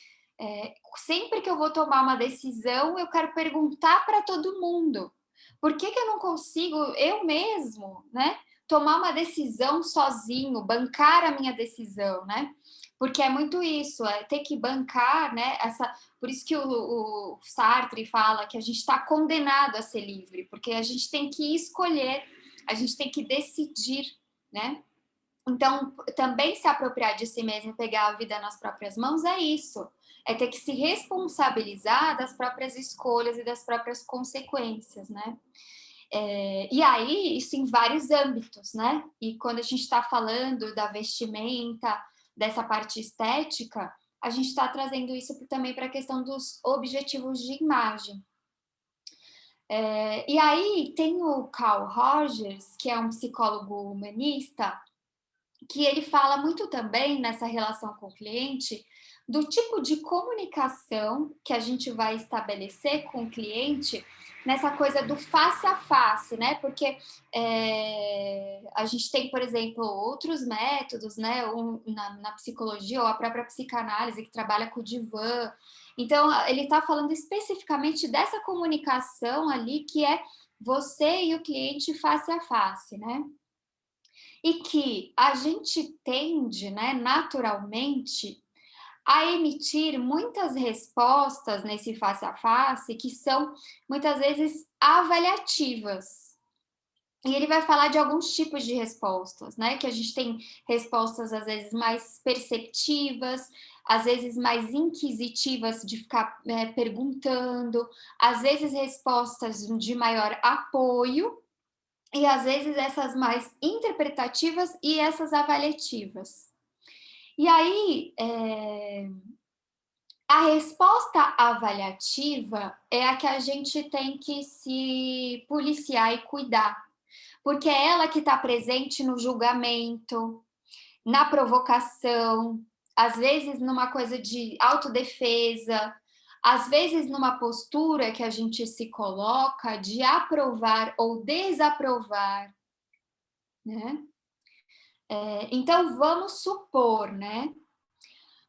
[SPEAKER 1] sempre que eu vou tomar uma decisão, eu quero perguntar para todo mundo. Por que eu não consigo, eu mesmo, né, tomar uma decisão sozinho, bancar a minha decisão, né? Porque é muito isso, é ter que bancar, né? Por isso que o Sartre fala que a gente está condenado a ser livre, porque a gente tem que escolher, a gente tem que decidir, né? Então, também se apropriar de si mesmo, pegar a vida nas próprias mãos, é isso. É ter que se responsabilizar das próprias escolhas e das próprias consequências, né? E aí, isso em vários âmbitos, né? E quando a gente está falando da vestimenta, dessa parte estética, a gente está trazendo isso também para a questão dos objetivos de imagem. E aí tem o Carl Rogers, que é um psicólogo humanista, que ele fala muito também nessa relação com o cliente do tipo de comunicação que a gente vai estabelecer com o cliente nessa coisa do face a face, né? Porque a gente tem, por exemplo, outros métodos, né? Na psicologia ou a própria psicanálise que trabalha com o divã. Então, ele está falando especificamente dessa comunicação ali que é você e o cliente face a face, né? E que a gente tende, né, naturalmente, a emitir muitas respostas nesse face a face que são muitas vezes avaliativas. E ele vai falar de alguns tipos de respostas, né? Que a gente tem respostas às vezes mais perceptivas, às vezes mais inquisitivas de ficar perguntando, às vezes respostas de maior apoio, e às vezes essas mais interpretativas e essas avaliativas. E aí, a resposta avaliativa é a que a gente tem que se policiar e cuidar, porque é ela que está presente no julgamento, na provocação, às vezes numa coisa de autodefesa, às vezes numa postura que a gente se coloca de aprovar ou desaprovar, né? Então, vamos supor, né?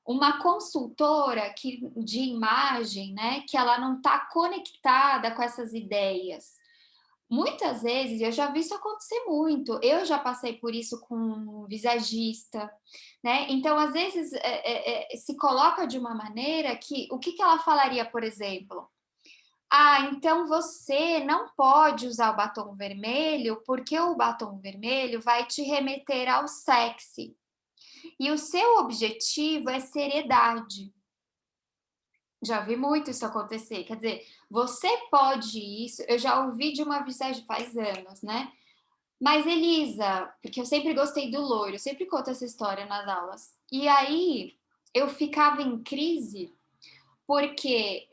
[SPEAKER 1] Uma consultora de imagem, né? Que ela não está conectada com essas ideias. Muitas vezes, eu já vi isso acontecer muito, eu já passei por isso com um visagista, né? Então, às vezes, se coloca de uma maneira que, o que ela falaria, por exemplo? Então você não pode usar o batom vermelho, porque o batom vermelho vai te remeter ao sexy. E o seu objetivo é seriedade. Já vi muito isso acontecer. Quer dizer, você pode isso. Eu já ouvi de uma visagem faz anos, né? Mas, Elisa, porque eu sempre gostei do loiro, eu sempre conto essa história nas aulas. E aí eu ficava em crise, porque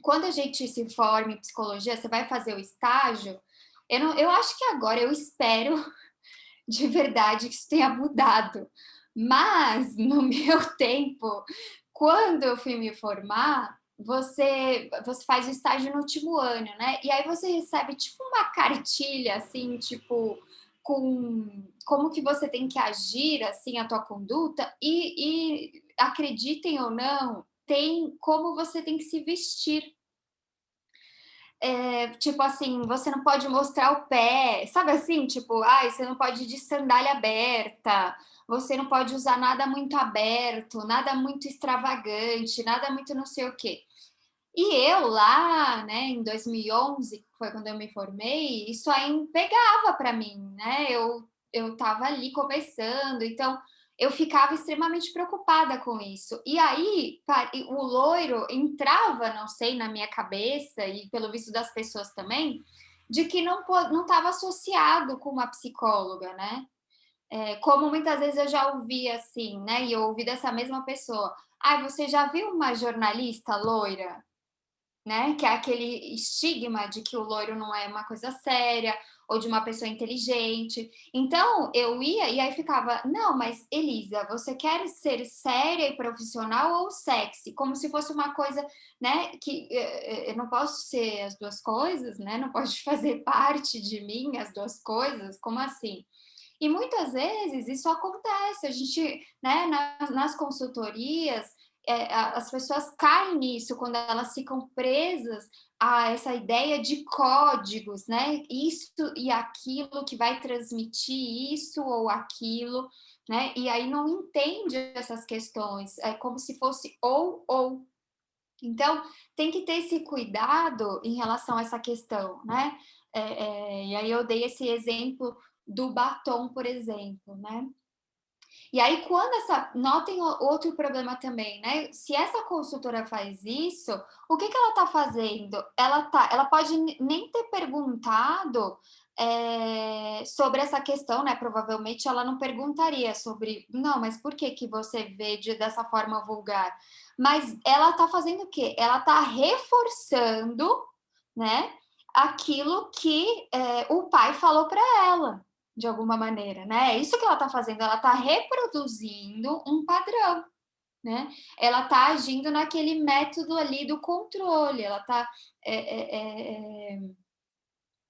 [SPEAKER 1] quando a gente se forma em psicologia, você vai fazer o estágio. Eu acho que agora eu espero de verdade que isso tenha mudado. Mas no meu tempo, quando eu fui me formar, você faz o estágio no último ano, né? E aí você recebe tipo uma cartilha, assim, tipo, com como que você tem que agir, assim, a tua conduta, e acreditem ou não, tem como você tem que se vestir. Tipo assim, você não pode mostrar o pé, sabe assim? Tipo, você não pode ir de sandália aberta, você não pode usar nada muito aberto, nada muito extravagante, nada muito não sei o quê. E eu lá, né, em 2011, que foi quando eu me formei, isso aí pegava para mim, né? eu estava ali conversando, então eu ficava extremamente preocupada com isso. E aí o loiro entrava, não sei, na minha cabeça, e pelo visto das pessoas também, de que não estava associado com uma psicóloga, né? Como muitas vezes eu já ouvi assim, né? E eu ouvi dessa mesma pessoa. Você já viu uma jornalista loira? Né? Que é aquele estigma de que o loiro não é uma coisa séria, ou de uma pessoa inteligente. Então, eu ia e aí ficava, não, mas Elisa, você quer ser séria e profissional ou sexy? Como se fosse uma coisa, né, que eu não posso ser as duas coisas, né? Não pode fazer parte de mim as duas coisas, como assim? E muitas vezes isso acontece, a gente, né, nas consultorias, as pessoas caem nisso quando elas ficam presas a essa ideia de códigos, né? Isso e aquilo que vai transmitir isso ou aquilo, né? E aí não entende essas questões, é como se fosse ou. Então, tem que ter esse cuidado em relação a essa questão, né? E aí eu dei esse exemplo do batom, por exemplo, né? E aí, notem outro problema também, né? Se essa consultora faz isso, o que ela está fazendo? Ela pode nem ter perguntado sobre essa questão, né? Provavelmente ela não perguntaria sobre, não, mas por que você vê dessa forma vulgar? Mas ela está fazendo o quê? Ela está reforçando, né? Aquilo que o pai falou para ela, de alguma maneira, né? É isso que ela está fazendo, ela está reproduzindo um padrão, né? Ela está agindo naquele método ali do controle, ela está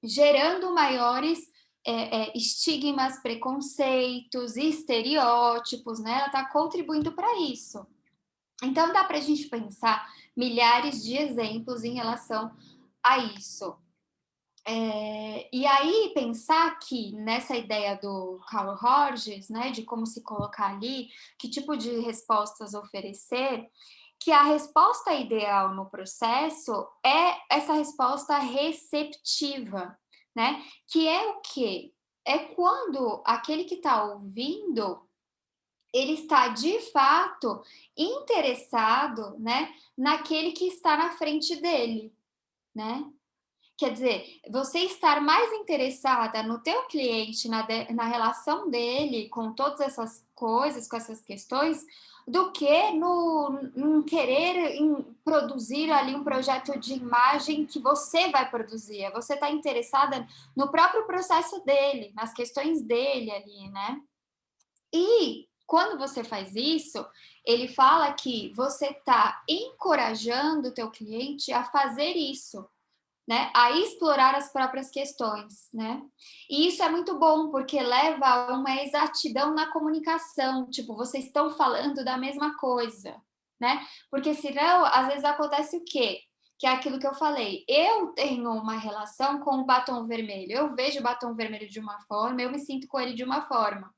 [SPEAKER 1] gerando maiores estigmas, preconceitos, estereótipos, né? Ela está contribuindo para isso. Então, dá para a gente pensar milhares de exemplos em relação a isso. E aí, pensar que nessa ideia do Carl Rogers, né, de como se colocar ali, que tipo de respostas oferecer, que a resposta ideal no processo é essa resposta receptiva, né? Que é o quê? É quando aquele que está ouvindo, ele está de fato interessado, né, naquele que está na frente dele, né? Quer dizer, você estar mais interessada no teu cliente, na relação dele com todas essas coisas, com essas questões, do que em querer produzir ali um projeto de imagem que você vai produzir. Você está interessada no próprio processo dele, nas questões dele ali, né? E quando você faz isso, ele fala que você está encorajando o teu cliente a fazer isso, né, a explorar as próprias questões, né? E isso é muito bom, porque leva a uma exatidão na comunicação, tipo, vocês estão falando da mesma coisa, né? Porque senão, às vezes acontece o quê? Que é aquilo que eu falei, eu tenho uma relação com o batom vermelho, eu vejo o batom vermelho de uma forma, eu me sinto com ele de uma forma.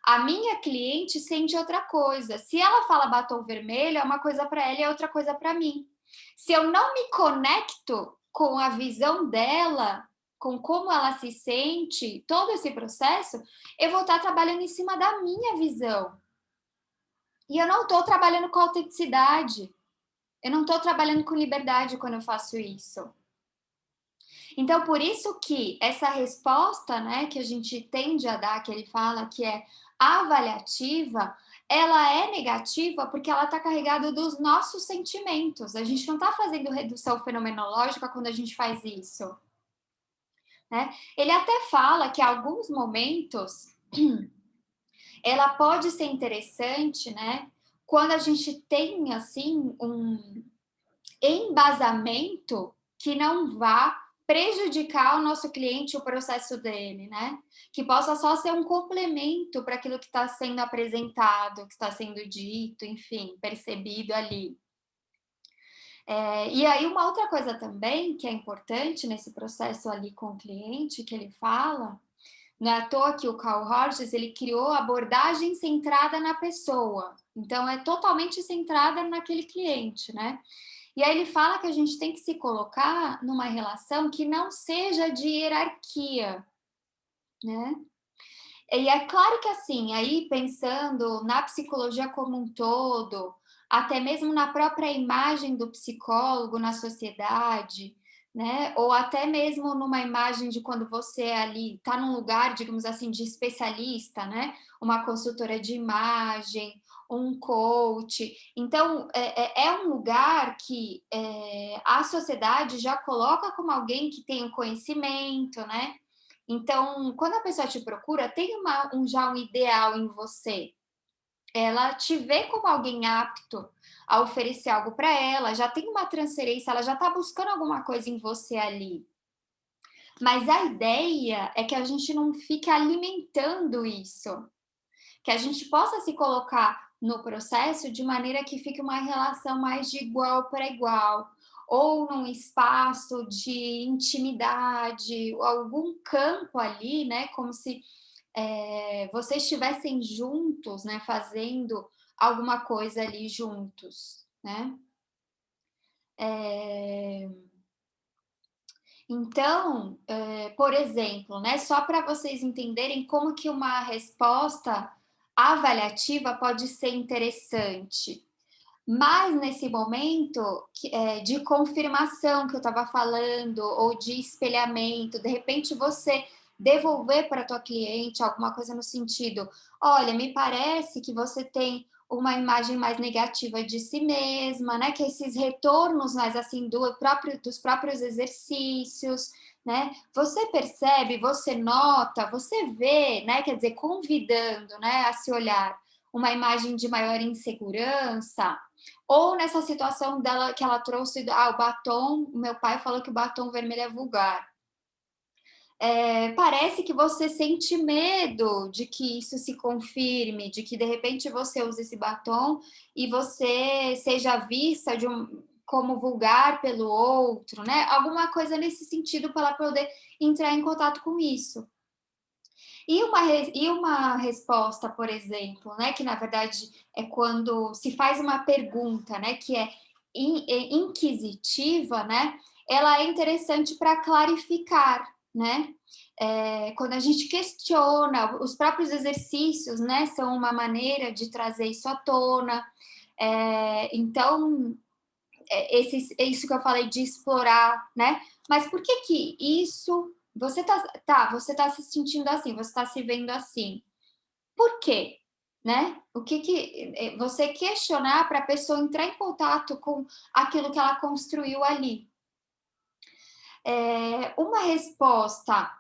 [SPEAKER 1] A minha cliente sente outra coisa. Se ela fala batom vermelho, é uma coisa para ela e é outra coisa para mim. Se eu não me conecto com a visão dela, com como ela se sente, todo esse processo, eu vou estar trabalhando em cima da minha visão. E eu não estou trabalhando com autenticidade. Eu não estou trabalhando com liberdade quando eu faço isso. Então, por isso que essa resposta, né, que a gente tende a dar, que ele fala que é avaliativa, ela é negativa porque ela está carregada dos nossos sentimentos. A gente não está fazendo redução fenomenológica quando a gente faz isso, né? Ele até fala que em alguns momentos ela pode ser interessante, né? Quando a gente tem assim um embasamento que não vá prejudicar o nosso cliente, o processo dele, né? Que possa só ser um complemento para aquilo que está sendo apresentado, que está sendo dito, enfim, percebido ali. E aí, uma outra coisa também que é importante nesse processo ali com o cliente, que ele fala, não é à toa que o Carl Rogers, ele criou a abordagem centrada na pessoa. Então, é totalmente centrada naquele cliente, né? E aí ele fala que a gente tem que se colocar numa relação que não seja de hierarquia, né? E é claro que assim, aí pensando na psicologia como um todo, até mesmo na própria imagem do psicólogo na sociedade, né? Ou até mesmo numa imagem de quando você ali está num lugar, digamos assim, de especialista, né? Uma consultora de imagem, um coach. Então, é um lugar que a sociedade já coloca como alguém que tem um conhecimento, né? Então, quando a pessoa te procura, tem já um ideal em você. Ela te vê como alguém apto a oferecer algo para ela, já tem uma transferência, ela já está buscando alguma coisa em você ali. Mas a ideia é que a gente não fique alimentando isso, que a gente possa se colocar no processo de maneira que fique uma relação mais de igual para igual, ou num espaço de intimidade, algum campo ali, né, como se vocês estivessem juntos, né, fazendo alguma coisa ali juntos, né? Então, por exemplo, né, só para vocês entenderem como que uma resposta avaliativa pode ser interessante. Mas nesse momento de confirmação que eu estava falando, ou de espelhamento, de repente você devolver para a tua cliente alguma coisa no sentido, olha, me parece que você tem uma imagem mais negativa de si mesma, né? Que esses retornos mais assim dos próprios exercícios, né? Você percebe, você nota, você vê, né? Quer dizer, convidando, né, a se olhar uma imagem de maior insegurança, ou nessa situação dela que ela trouxe, o batom, meu pai falou que o batom vermelho é vulgar. Parece que você sente medo de que isso se confirme, de que de repente você use esse batom e você seja vista como vulgar pelo outro, né? Alguma coisa nesse sentido para ela poder entrar em contato com isso. E uma resposta, por exemplo, né, que na verdade é quando se faz uma pergunta, né, que é inquisitiva, né, ela é interessante para clarificar, né? Quando a gente questiona, os próprios exercícios, né, são uma maneira de trazer isso à tona. Então, é isso que eu falei de explorar, né? Mas por que isso... Você tá se sentindo assim, você está se vendo assim. Por quê? Né? O que você questionar para a pessoa entrar em contato com aquilo que ela construiu ali. Uma resposta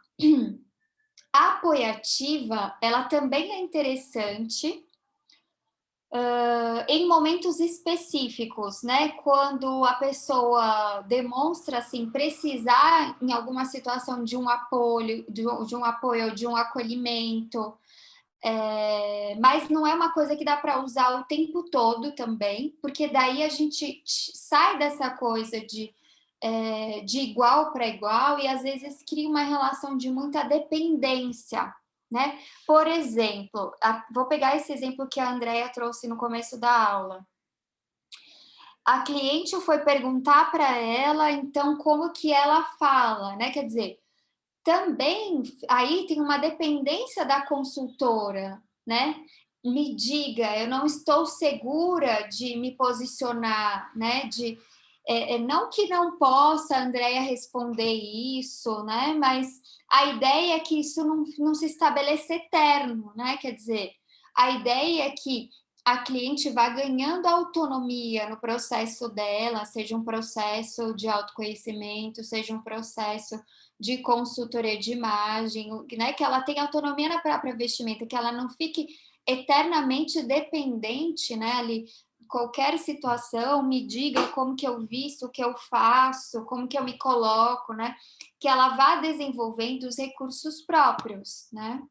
[SPEAKER 1] apoiativa, ela também é interessante em momentos específicos, né? Quando a pessoa demonstra assim precisar em alguma situação de um apoio, de um apoio, de um acolhimento, mas não é uma coisa que dá para usar o tempo todo também, porque daí a gente sai dessa coisa de igual para igual e às vezes cria uma relação de muita dependência, né? Por exemplo, vou pegar esse exemplo que a Andrea trouxe no começo da aula. A cliente foi perguntar para ela, então, como que ela fala, né? Quer dizer, também aí tem uma dependência da consultora, né? Me diga, eu não estou segura de me posicionar, né? Não que não possa a Andrea responder isso, né? Mas a ideia é que isso não se estabeleça eterno, né? Quer dizer, a ideia é que a cliente vá ganhando autonomia no processo dela, seja um processo de autoconhecimento, seja um processo de consultoria de imagem, né? Que ela tenha autonomia na própria vestimenta, que ela não fique eternamente dependente, né? Ali, qualquer situação, me diga como que eu visto, o que eu faço, como que eu me coloco, né? Que ela vá desenvolvendo os recursos próprios, né?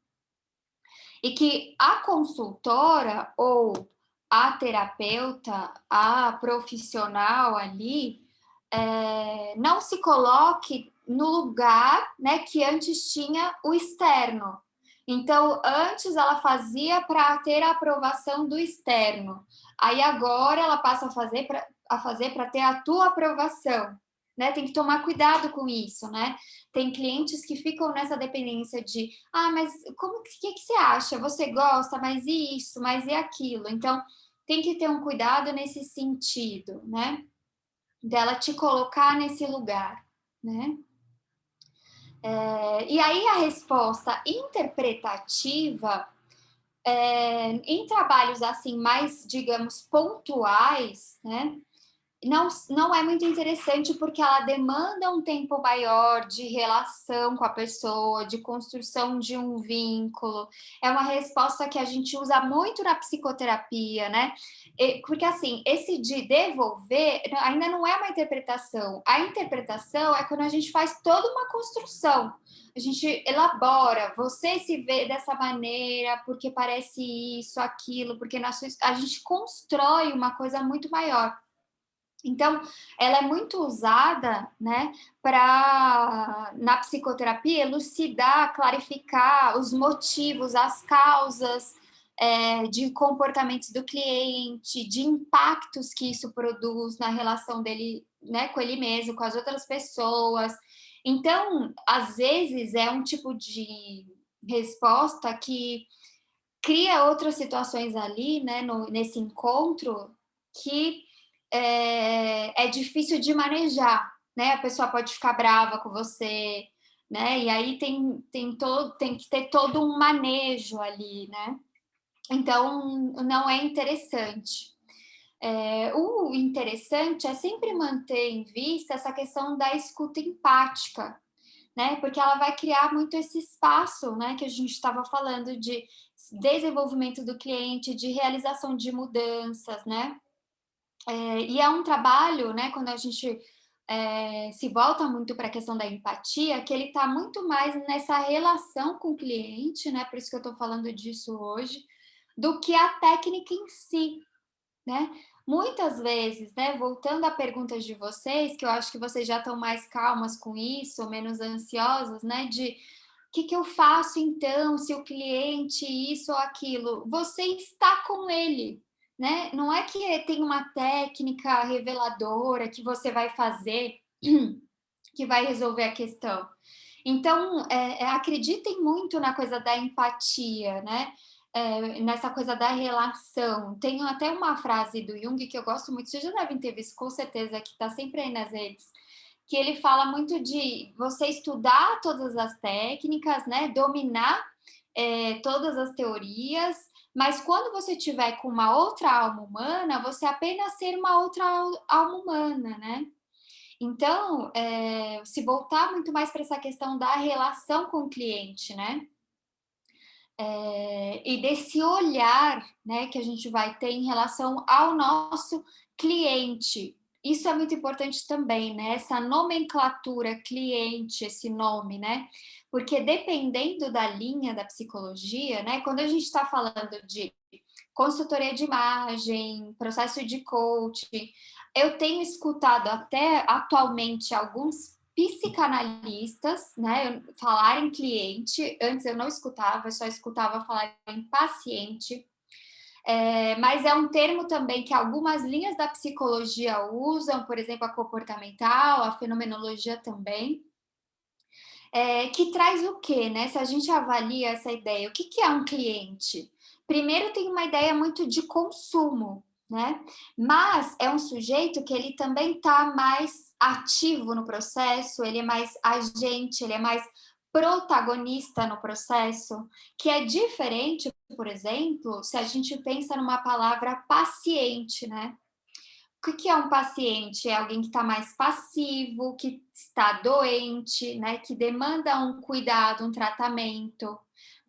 [SPEAKER 1] E que a consultora ou a terapeuta, a profissional ali, não se coloque no lugar, né, que antes tinha o externo. Então, antes ela fazia para ter a aprovação do externo. Aí agora ela passa a fazer para ter a tua aprovação, né? Tem que tomar cuidado com isso, né? Tem clientes que ficam nessa dependência de, mas que você acha? Você gosta, mas isso, mas e aquilo? Então, tem que ter um cuidado nesse sentido, né? Dela te colocar nesse lugar, né? E aí a resposta interpretativa, em trabalhos assim mais, digamos, pontuais, né? Não é muito interessante porque ela demanda um tempo maior de relação com a pessoa, de construção de um vínculo. É uma resposta que a gente usa muito na psicoterapia, né? Porque, assim, esse de devolver ainda não é uma interpretação. A interpretação é quando a gente faz toda uma construção. A gente elabora, você se vê dessa maneira, porque parece isso, aquilo, porque a gente constrói uma coisa muito maior. Então, ela é muito usada, né, na psicoterapia, elucidar, clarificar os motivos, as causas de comportamentos do cliente, de impactos que isso produz na relação dele, né, com ele mesmo, com as outras pessoas. Então, às vezes, é um tipo de resposta que cria outras situações ali, né, nesse encontro, que é difícil de manejar, né? A pessoa pode ficar brava com você, né? E aí tem que ter todo um manejo ali, né? Então, não é interessante. O interessante é sempre manter em vista essa questão da escuta empática, né? Porque ela vai criar muito esse espaço, né? Que a gente estava falando de desenvolvimento do cliente, de realização de mudanças, né? E é um trabalho, né, quando a gente se volta muito para a questão da empatia, que ele está muito mais nessa relação com o cliente, né, por isso que eu estou falando disso hoje, do que a técnica em si, né? Muitas vezes, né, voltando a perguntas de vocês, que eu acho que vocês já estão mais calmas com isso, ou menos ansiosas, né, de o que eu faço então, se o cliente isso ou aquilo? Você está com ele, né? Não é que tem uma técnica reveladora que você vai fazer que vai resolver a questão. Então, acreditem muito na coisa da empatia, né? Nessa coisa da relação. Tem até uma frase do Jung que eu gosto muito, vocês já devem ter visto, com certeza, que está sempre aí nas redes, que ele fala muito de você estudar todas as técnicas, né? Dominar todas as teorias, mas quando você tiver com uma outra alma humana, você apenas ser uma outra alma humana, né? Então, se voltar muito mais para essa questão da relação com o cliente, né? E desse olhar, né, que a gente vai ter em relação ao nosso cliente. Isso é muito importante também, né? Essa nomenclatura cliente, esse nome, né? Porque dependendo da linha da psicologia, né? Quando a gente está falando de consultoria de imagem, processo de coaching, eu tenho escutado até atualmente alguns psicanalistas, né, falar em cliente. Antes eu não escutava, eu só escutava falar em paciente. Mas é um termo também que algumas linhas da psicologia usam, por exemplo, a comportamental, a fenomenologia também, que traz o quê, né? Se a gente avalia essa ideia, o que é um cliente? Primeiro tem uma ideia muito de consumo, né? Mas é um sujeito que ele também está mais ativo no processo, ele é mais agente, ele é mais protagonista no processo, que é diferente, por exemplo, se a gente pensa numa palavra paciente, né? O que é um paciente? É alguém que está mais passivo, que está doente, né? Que demanda um cuidado, um tratamento,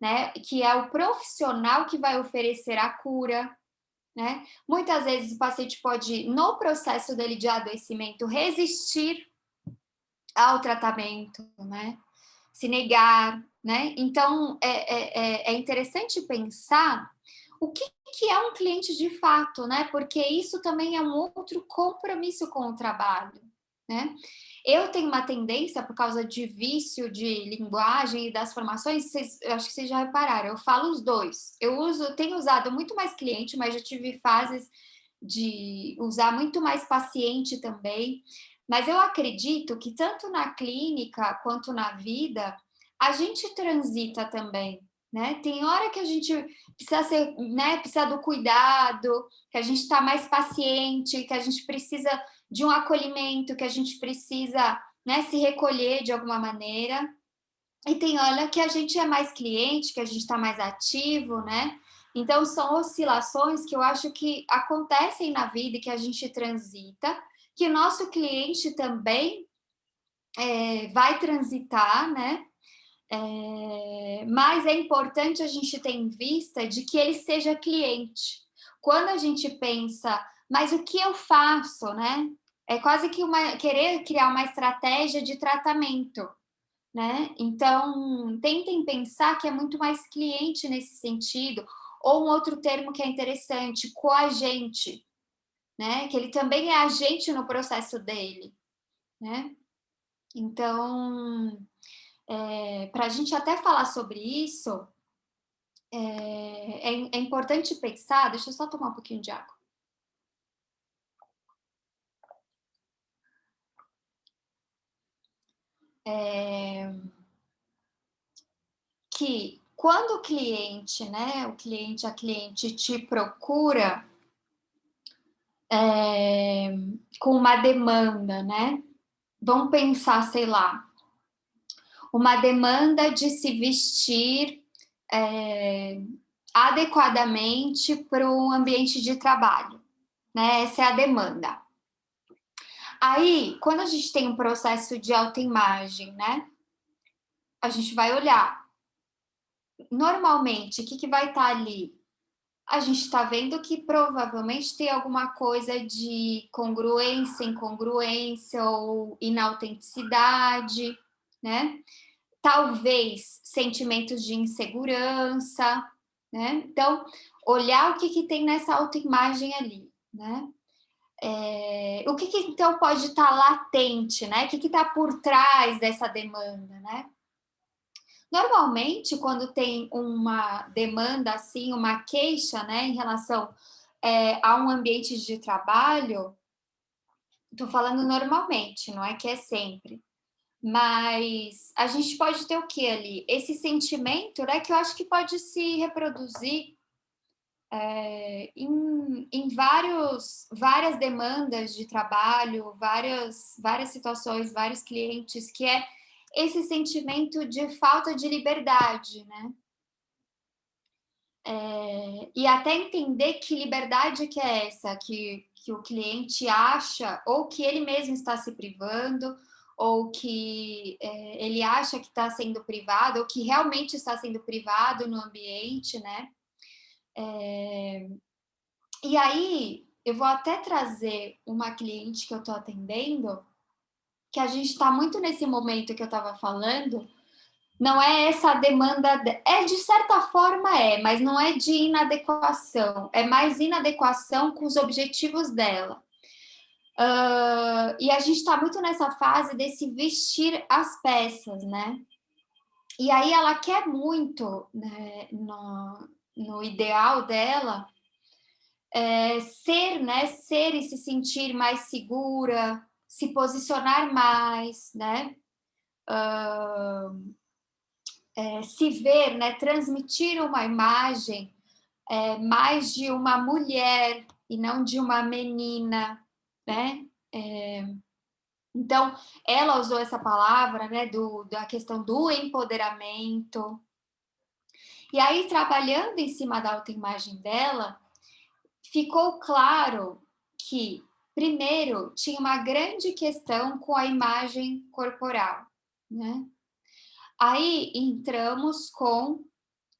[SPEAKER 1] né? Que é o profissional que vai oferecer a cura, né? Muitas vezes o paciente pode, no processo dele de adoecimento, resistir ao tratamento, né? Se negar, né? Então, é interessante pensar o que é um cliente de fato, né? Porque isso também é um outro compromisso com o trabalho, né? Eu tenho uma tendência, por causa de vício de linguagem e das formações, eu acho que vocês já repararam, eu falo os dois. Tenho usado muito mais cliente, mas já tive fases de usar muito mais paciente também. Mas eu acredito que tanto na clínica quanto na vida, a gente transita também, né? Tem hora que a gente precisa ser, né, precisa do cuidado, que a gente está mais paciente, que a gente precisa de um acolhimento, que a gente precisa, né, se recolher de alguma maneira. E tem hora que a gente é mais cliente, que a gente está mais ativo, né? Então, são oscilações que eu acho que acontecem na vida e que a gente transita, que o nosso cliente também vai transitar, né? Mas é importante a gente ter em vista de que ele seja cliente. Quando a gente pensa, mas o que eu faço, né? É quase que querer criar uma estratégia de tratamento, né? Então, tentem pensar que é muito mais cliente nesse sentido, ou um outro termo que é interessante, coagente, né? Que ele também é agente no processo dele, né? Então, para a gente até falar sobre isso, é importante pensar. Deixa eu só tomar um pouquinho de água. Que quando o cliente, né, a cliente te procura com uma demanda, né? Vamos pensar, sei lá, uma demanda de se vestir adequadamente para um ambiente de trabalho, né? Essa é a demanda. Aí, quando a gente tem um processo de autoimagem, né? A gente vai olhar. Normalmente, o que vai estar ali? A gente está vendo que provavelmente tem alguma coisa de congruência, incongruência ou inautenticidade, né? Talvez sentimentos de insegurança, né? Então, olhar o que tem nessa autoimagem ali, né? O que então pode estar latente, né? O que está por trás dessa demanda, né? Normalmente, quando tem uma demanda assim, uma queixa, né, em relação a um ambiente de trabalho, estou falando normalmente, não é que é sempre, mas a gente pode ter o que ali? Esse sentimento, né, que eu acho que pode se reproduzir em várias demandas de trabalho, várias situações, vários clientes, que é esse sentimento de falta de liberdade, né? E até entender que liberdade que é essa, que o cliente acha, ou que ele mesmo está se privando, ou que ele acha que está sendo privado, ou que realmente está sendo privado no ambiente, né? E aí, eu vou até trazer uma cliente que eu estou atendendo, que a gente está muito nesse momento que eu estava falando. Não é essa demanda, de certa forma mas não é de inadequação, é mais inadequação com os objetivos dela. E a gente está muito nessa fase desse vestir as peças, né? E aí ela quer muito, né, no ideal dela, ser e se sentir mais segura, se posicionar mais, né? Se ver, né, transmitir uma imagem mais de uma mulher e não de uma menina, né? Então, ela usou essa palavra, né, da questão do empoderamento. E aí, trabalhando em cima da autoimagem dela, ficou claro que, primeiro, tinha uma grande questão com a imagem corporal, né? Aí entramos com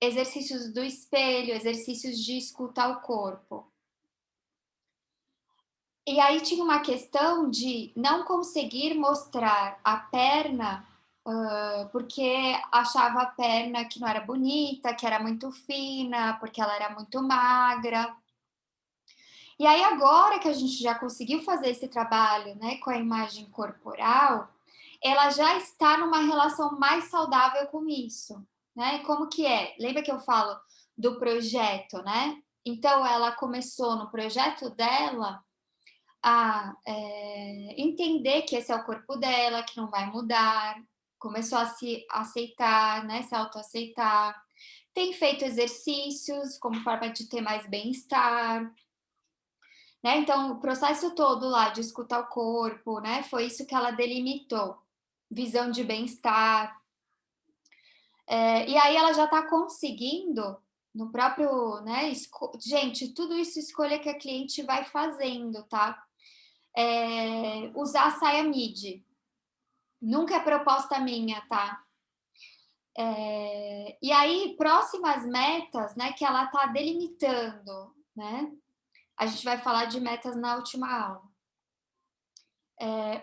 [SPEAKER 1] exercícios do espelho, exercícios de escutar o corpo. E aí tinha uma questão de não conseguir mostrar a perna porque achava a perna que não era bonita, que era muito fina, porque ela era muito magra. E aí agora que a gente já conseguiu fazer esse trabalho, né, com a imagem corporal, ela já está numa relação mais saudável com isso, né? Como que é? Lembra que eu falo do projeto, né? Então ela começou no projeto dela entender que esse é o corpo dela, que não vai mudar, começou a se aceitar, né, se autoaceitar, tem feito exercícios como forma de ter mais bem-estar, né? Então, o processo todo lá de escutar o corpo, né, foi isso que ela delimitou, visão de bem-estar. E aí ela já está conseguindo, no próprio, né, gente, tudo isso escolha que a cliente vai fazendo, tá? Usar a saia midi. Nunca é proposta minha, tá? E aí, próximas metas, né, que ela tá delimitando, né? A gente vai falar de metas na última aula.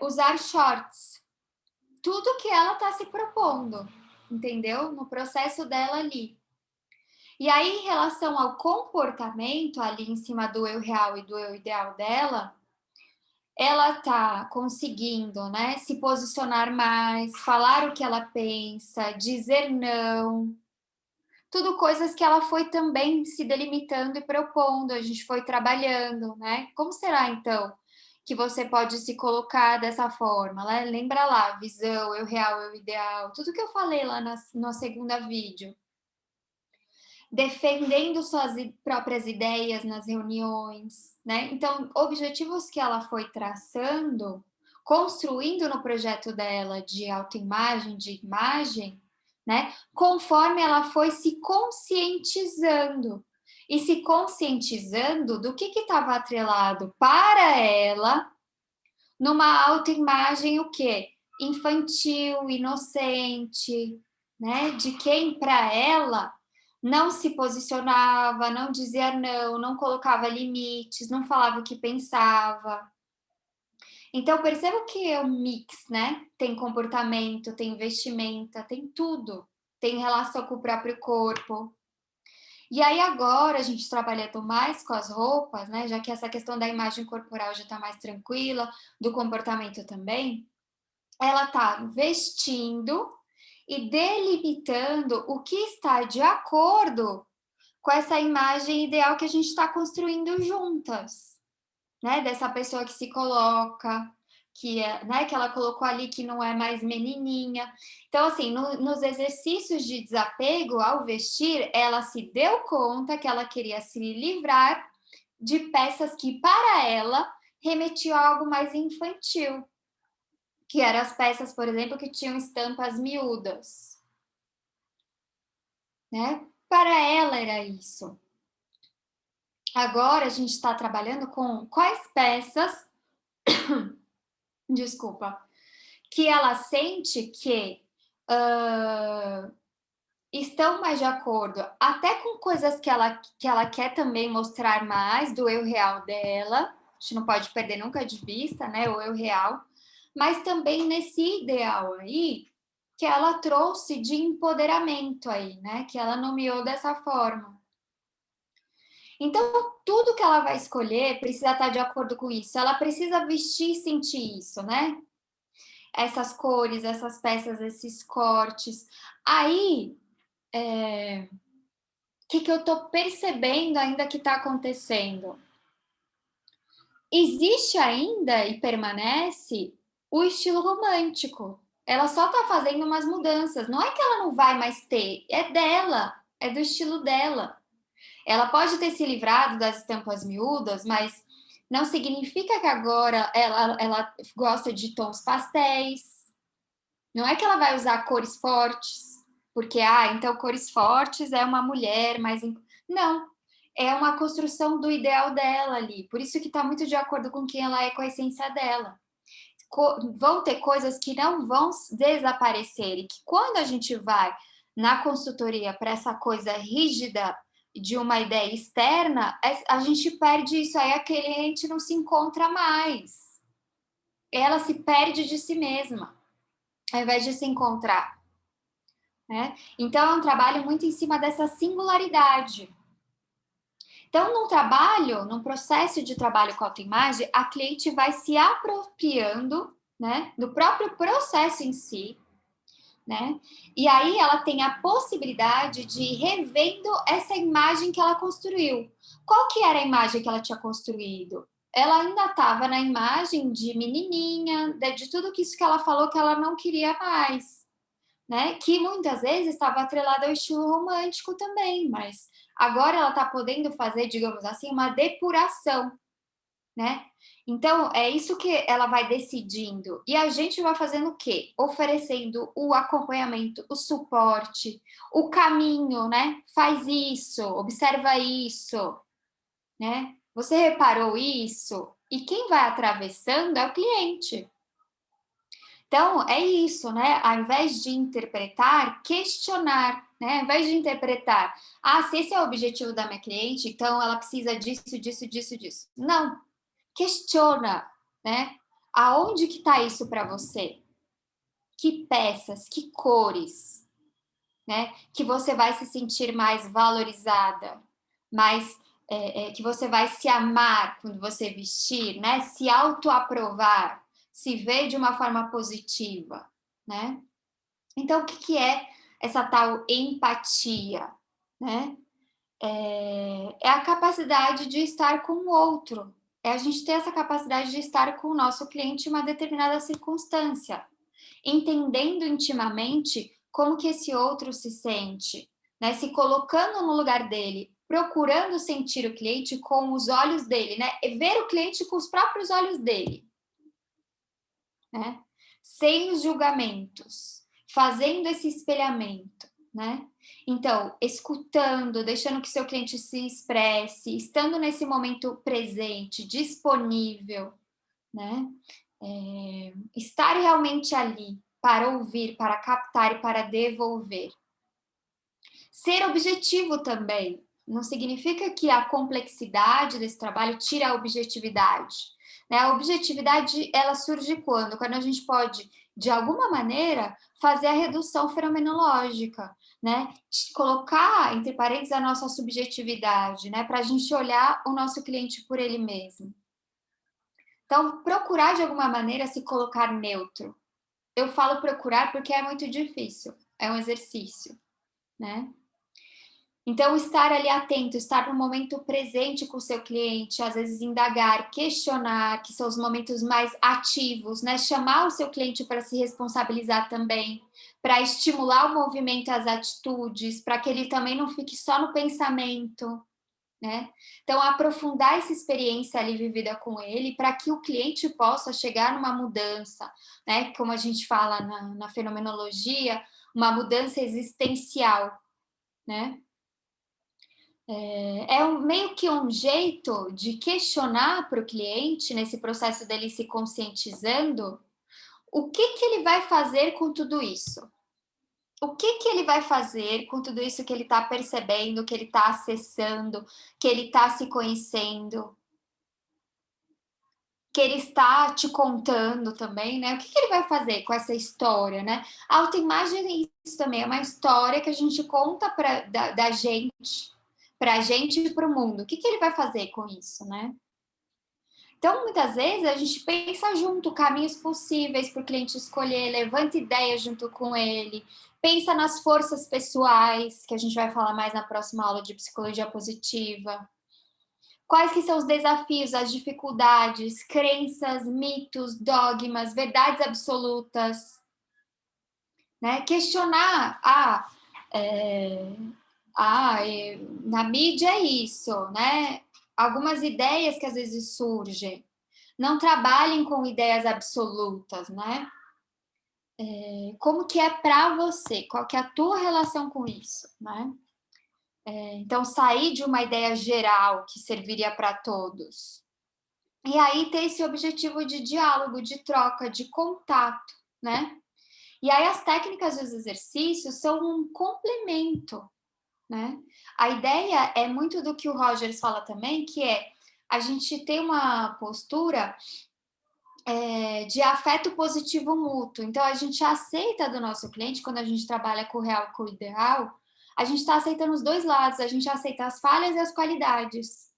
[SPEAKER 1] Usar shorts. Tudo que ela tá se propondo, entendeu? No processo dela ali. E aí, em relação ao comportamento, ali em cima do eu real e do eu ideal dela, ela tá conseguindo, né, se posicionar mais, falar o que ela pensa, dizer não. Tudo coisas que ela foi também se delimitando e propondo, a gente foi trabalhando, né? Como será, então, que você pode se colocar dessa forma, né? Lembra lá, visão, eu real, eu ideal, tudo que eu falei lá no segundo vídeo. Defendendo suas próprias ideias nas reuniões, né? Então, objetivos que ela foi traçando, construindo no projeto dela de autoimagem, de imagem, né? Conforme ela foi se conscientizando. E se conscientizando do que estava atrelado para ela numa autoimagem o quê? Infantil, inocente, né? De quem para ela não se posicionava, não dizia não, não colocava limites, não falava o que pensava. Então, perceba que é um mix, né? Tem comportamento, tem vestimenta, tem tudo. Tem relação com o próprio corpo. E aí agora, a gente trabalhando mais com as roupas, né? Já que essa questão da imagem corporal já está mais tranquila, do comportamento também, ela está vestindo e delimitando o que está de acordo com essa imagem ideal que a gente está construindo juntas, né? Dessa pessoa que se coloca, que ela colocou ali que não é mais menininha. Então, assim, nos exercícios de desapego ao vestir, ela se deu conta que ela queria se livrar de peças que, para ela, remetiam a algo mais infantil, que eram as peças, por exemplo, que tinham estampas miúdas, né? Para ela era isso. Agora a gente está trabalhando com quais peças, desculpa, que ela sente que estão mais de acordo, até com coisas que ela quer também mostrar mais do eu real dela. A gente não pode perder nunca de vista, né, o eu real, mas também nesse ideal aí que ela trouxe de empoderamento aí, né, que ela nomeou dessa forma. Então, tudo que ela vai escolher precisa estar de acordo com isso. Ela precisa vestir e sentir isso, né? Essas cores, essas peças, esses cortes. Aí, que eu tô percebendo ainda que está acontecendo? Existe ainda e permanece o estilo romântico. Ela só tá fazendo umas mudanças. Não é que ela não vai mais ter, é dela, é do estilo dela. Ela pode ter se livrado das estampas miúdas, mas não significa que agora ela gosta de tons pastéis. Não é que ela vai usar cores fortes, porque, então cores fortes é uma mulher, mas... Não, é uma construção do ideal dela ali. Por isso que está muito de acordo com quem ela é, com a essência dela. Vão ter coisas que não vão desaparecer e que quando a gente vai na consultoria para essa coisa rígida de uma ideia externa, a gente perde isso aí, a cliente não se encontra mais. Ela se perde de si mesma, ao invés de se encontrar. Né? Então, é um trabalho muito em cima dessa singularidade. Então, num processo de trabalho com autoimagem, a cliente vai se apropriando, né, do próprio processo em si, né? E aí ela tem a possibilidade de ir revendo essa imagem que ela construiu. Qual que era a imagem que ela tinha construído? ela ainda estava na imagem de menininha, de tudo isso que ela falou que ela não queria mais, né? Que muitas vezes estava atrelada ao estilo romântico também, mas agora ela está podendo fazer, digamos assim, uma depuração, né? Então, é isso que ela vai decidindo. E a gente vai fazendo o quê? Oferecendo o acompanhamento, o suporte, o caminho, né? Faz isso, observa isso, né? Você reparou isso? E quem vai atravessando é o cliente. Então, é isso, né? Ao invés de interpretar, questionar, né? Ao invés de interpretar, se esse é o objetivo da minha cliente, então ela precisa disso, disso, disso, disso. Não. Questiona, né? Aonde que está isso para você? Que peças, que cores, né? Que você vai se sentir mais valorizada, mais que você vai se amar quando você vestir, né? Se autoaprovar, se ver de uma forma positiva, né? Então, o que é essa tal empatia, né? É a capacidade de estar com o outro, é a gente ter essa capacidade de estar com o nosso cliente em uma determinada circunstância, entendendo intimamente como que esse outro se sente, né? Se colocando no lugar dele, procurando sentir o cliente com os olhos dele, né? E ver o cliente com os próprios olhos dele, né? Sem os julgamentos, fazendo esse espelhamento, né? Então, escutando, deixando que seu cliente se expresse, estando nesse momento presente, disponível, né? Estar realmente ali para ouvir, para captar e para devolver. Ser objetivo também. Não significa que a complexidade desse trabalho tira a objetividade, né? A objetividade, ela surge quando? Quando a gente pode, de alguma maneira, fazer a redução fenomenológica, né? Colocar, entre parênteses, a nossa subjetividade, né? Para a gente olhar o nosso cliente por ele mesmo. Então, procurar, de alguma maneira, se colocar neutro. Eu falo procurar porque é muito difícil, é um exercício, né? Então, estar ali atento, estar no momento presente com o seu cliente, às vezes indagar, questionar, que são os momentos mais ativos, né? Chamar o seu cliente para se responsabilizar também, para estimular o movimento e as atitudes, para que ele também não fique só no pensamento, né? Então, aprofundar essa experiência ali vivida com ele, para que o cliente possa chegar numa mudança, né? Como a gente fala na fenomenologia, uma mudança existencial, né? Meio que um jeito de questionar para o cliente, nesse processo dele se conscientizando, o que ele vai fazer com tudo isso? O que ele vai fazer com tudo isso que ele está percebendo, que ele está acessando, que ele está se conhecendo, que ele está te contando também, né? O que ele vai fazer com essa história, né? A autoimagem é isso também, é uma história que a gente conta da gente, para a gente e para o mundo. O que ele vai fazer com isso, né? Então, muitas vezes, a gente pensa junto caminhos possíveis para o cliente escolher, levanta ideias junto com ele, pensa nas forças pessoais, que a gente vai falar mais na próxima aula de psicologia positiva. Quais que são os desafios, as dificuldades, crenças, mitos, dogmas, verdades absolutas, né? Questionar, na mídia é isso, né? Algumas ideias que às vezes surgem. Não trabalhem com ideias absolutas, né? Como que é para você? Qual que é a tua relação com isso, né? Então, sair de uma ideia geral que serviria para todos. E aí ter esse objetivo de diálogo, de troca, de contato, né? E aí as técnicas dos exercícios são um complemento, né? A ideia é muito do que o Rogers fala também, que é a gente ter uma postura de afeto positivo mútuo. Então, a gente aceita do nosso cliente, quando a gente trabalha com o real e com o ideal, a gente está aceitando os dois lados, a gente aceita as falhas e as qualidades.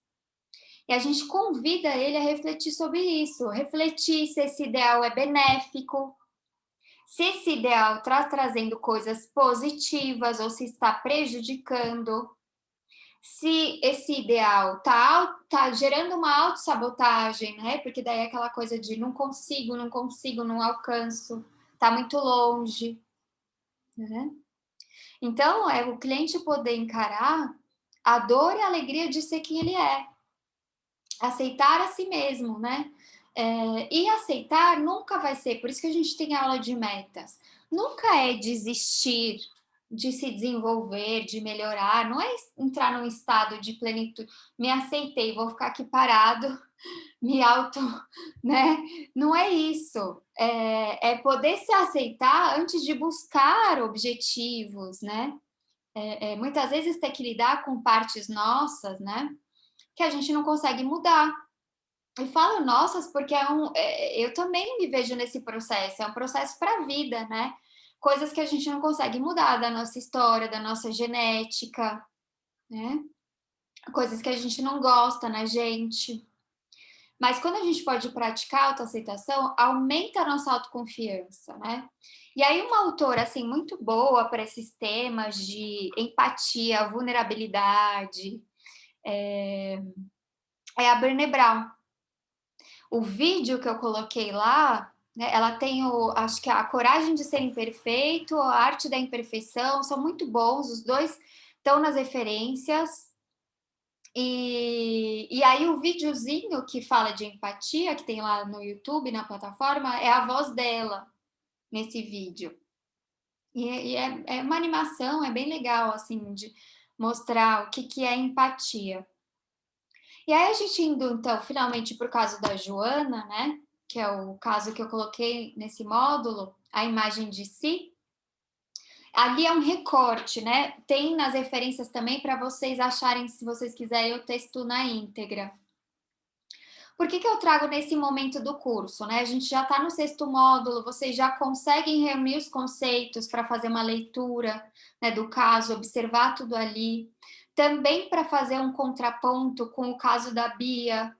[SPEAKER 1] E a gente convida ele a refletir sobre isso, refletir se esse ideal é benéfico, se esse ideal está trazendo coisas positivas ou se está prejudicando. Se esse ideal tá gerando uma autossabotagem, né? Porque daí é aquela coisa de não consigo, não alcanço, tá muito longe, né? Então, é o cliente poder encarar a dor e a alegria de ser quem ele é, aceitar a si mesmo, né? E aceitar nunca vai ser, por isso que a gente tem aula de metas, nunca é desistir de se desenvolver, de melhorar, não é entrar num estado de plenitude, me aceitei, vou ficar aqui parado, me auto, né? Não é isso, é poder se aceitar antes de buscar objetivos, né? Muitas vezes ter que lidar com partes nossas, né? Que a gente não consegue mudar. E falo nossas porque eu também me vejo nesse processo, é um processo para a vida, né? Coisas que a gente não consegue mudar da nossa história, da nossa genética, né? Coisas que a gente não gosta na gente. Mas quando a gente pode praticar autoaceitação, aumenta a nossa autoconfiança, né? E aí uma autora, assim, muito boa para esses temas de empatia, vulnerabilidade, é a Brené Brown. O vídeo que eu coloquei lá, né, ela tem acho que a Coragem de Ser Imperfeito, a Arte da Imperfeição, são muito bons, os dois estão nas referências. E aí o videozinho que fala de empatia, que tem lá no YouTube, na plataforma, é a voz dela nesse vídeo. E é uma animação, é bem legal, assim, de mostrar o que é empatia. E aí a gente indo, então, finalmente para o caso da Joana, né? Que é o caso que eu coloquei nesse módulo, a imagem de si. Ali é um recorte, né? Tem nas referências também para vocês acharem, se vocês quiserem, o texto na íntegra. Por que eu trago nesse momento do curso, né? A gente já está no 6º módulo, vocês já conseguem reunir os conceitos para fazer uma leitura, né, do caso, observar tudo ali. Também para fazer um contraponto com o caso da Bia,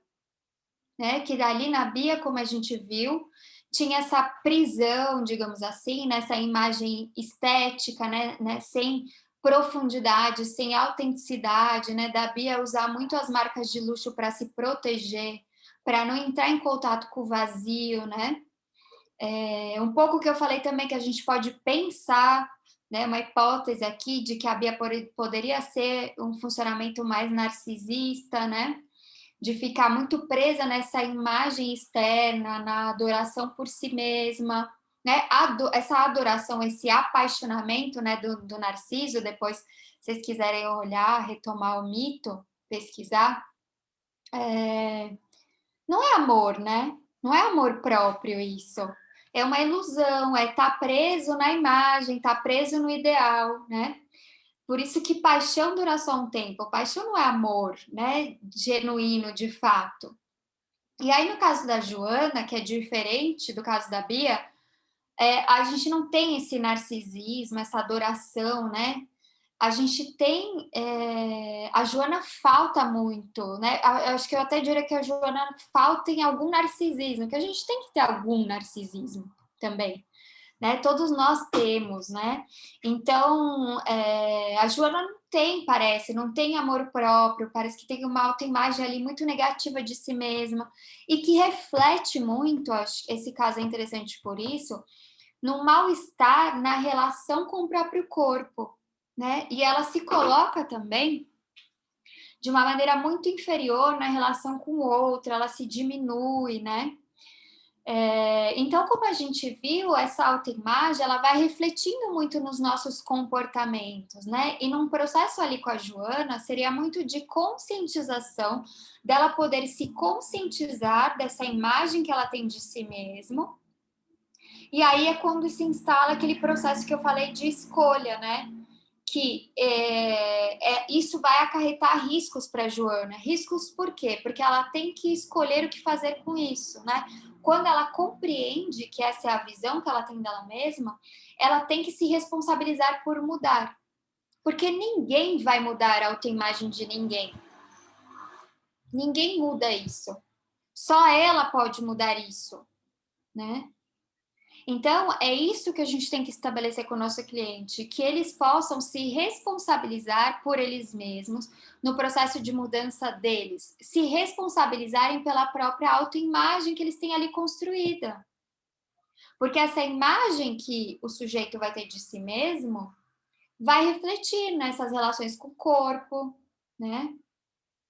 [SPEAKER 1] né? Que ali na Bia, como a gente viu, tinha essa prisão, digamos assim, nessa imagem estética, né? Sem profundidade, sem autenticidade, né? Da Bia usar muito as marcas de luxo para se proteger, para não entrar em contato com o vazio, né? Um pouco que eu falei também que a gente pode pensar, né? Uma hipótese aqui de que a Bia poderia ser um funcionamento mais narcisista, né? De ficar muito presa nessa imagem externa, na adoração por si mesma, né? Essa adoração, esse apaixonamento, né, do Narciso, depois, se vocês quiserem olhar, retomar o mito, pesquisar, não é amor, né? Não é amor próprio isso. É uma ilusão, é estar preso na imagem, estar preso no ideal, né? Por isso que paixão dura só um tempo. Paixão não é amor, né? Genuíno, de fato. E aí, no caso da Joana, que é diferente do caso da Bia, a gente não tem esse narcisismo, essa adoração, né? A gente tem. A Joana falta muito, né? Eu acho que eu até diria que a Joana falta em algum narcisismo, que a gente tem que ter algum narcisismo também. Né? Todos nós temos, né? Então, a Joana não tem, parece, não tem amor próprio, parece que tem uma autoimagem ali muito negativa de si mesma e que reflete muito, acho que esse caso é interessante por isso, no mal-estar na relação com o próprio corpo, né? E ela se coloca também de uma maneira muito inferior na relação com o outro, ela se diminui, né? Então, como a gente viu, essa autoimagem, ela vai refletindo muito nos nossos comportamentos, né? E num processo ali com a Joana, seria muito de conscientização, dela poder se conscientizar dessa imagem que ela tem de si mesmo. E aí é quando se instala aquele processo que eu falei de escolha, né? Que isso vai acarretar riscos para a Joana. Riscos por quê? Porque ela tem que escolher o que fazer com isso, né? Quando ela compreende que essa é a visão que ela tem dela mesma, ela tem que se responsabilizar por mudar. Porque ninguém vai mudar a autoimagem de ninguém. Ninguém muda isso. Só ela pode mudar isso, né? Então, é isso que a gente tem que estabelecer com o nosso cliente, que eles possam se responsabilizar por eles mesmos no processo de mudança deles, se responsabilizarem pela própria autoimagem que eles têm ali construída. Porque essa imagem que o sujeito vai ter de si mesmo vai refletir nessas relações com o corpo, né?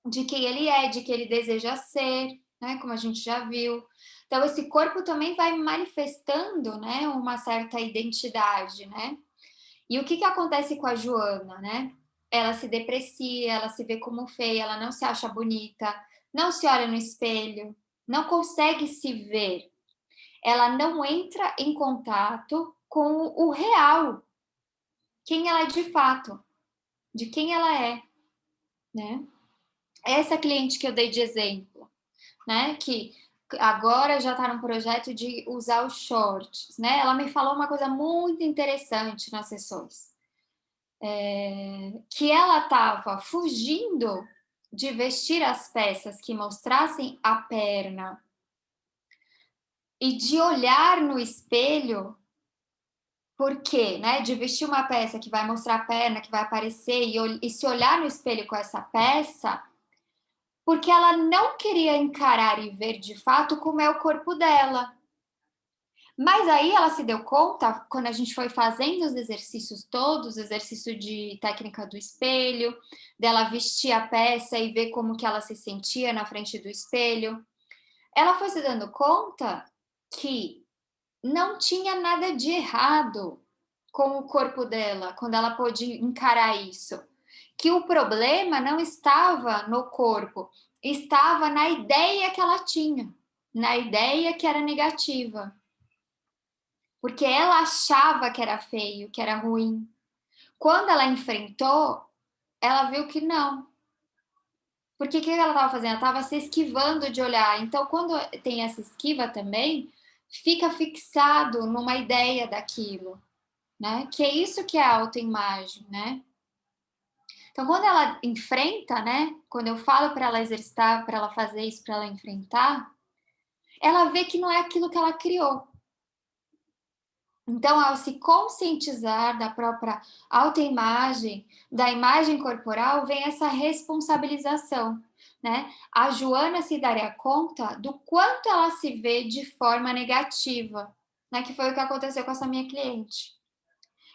[SPEAKER 1] De quem ele é, de que ele deseja ser, né? Como a gente já viu. Então, esse corpo também vai manifestando, né, uma certa identidade, né? E o que que acontece com a Joana, né? Ela se deprecia, ela se vê como feia, ela não se acha bonita, não se olha no espelho, não consegue se ver. Ela não entra em contato com o real, quem ela é de fato, de quem ela é, né? Essa cliente que eu dei de exemplo, né? Que agora já está no projeto de usar os shorts, né? Ela me falou uma coisa muito interessante nas sessões, que ela estava fugindo de vestir as peças que mostrassem a perna e de olhar no espelho, porque, né? De vestir uma peça que vai mostrar a perna, que vai aparecer e se olhar no espelho com essa peça, porque ela não queria encarar e ver de fato como é o corpo dela. Mas aí ela se deu conta, quando a gente foi fazendo os exercícios todos, exercício de técnica do espelho, dela vestir a peça e ver como que ela se sentia na frente do espelho, ela foi se dando conta que não tinha nada de errado com o corpo dela, quando ela pôde encarar isso. Que o problema não estava no corpo, estava na ideia que ela tinha, na ideia que era negativa. Porque ela achava que era feio, que era ruim. Quando ela enfrentou, ela viu que não. Porque o que ela estava fazendo? Ela estava se esquivando de olhar. Então, quando tem essa esquiva também, fica fixado numa ideia daquilo, né? Que é isso que é a autoimagem, né? Então, quando ela enfrenta, né? Quando eu falo para ela exercitar, para ela fazer isso, para ela enfrentar, ela vê que não é aquilo que ela criou. Então, ao se conscientizar da própria autoimagem, da imagem corporal, vem essa responsabilização, né? A Joana se daria conta do quanto ela se vê de forma negativa, né? Que foi o que aconteceu com essa minha cliente.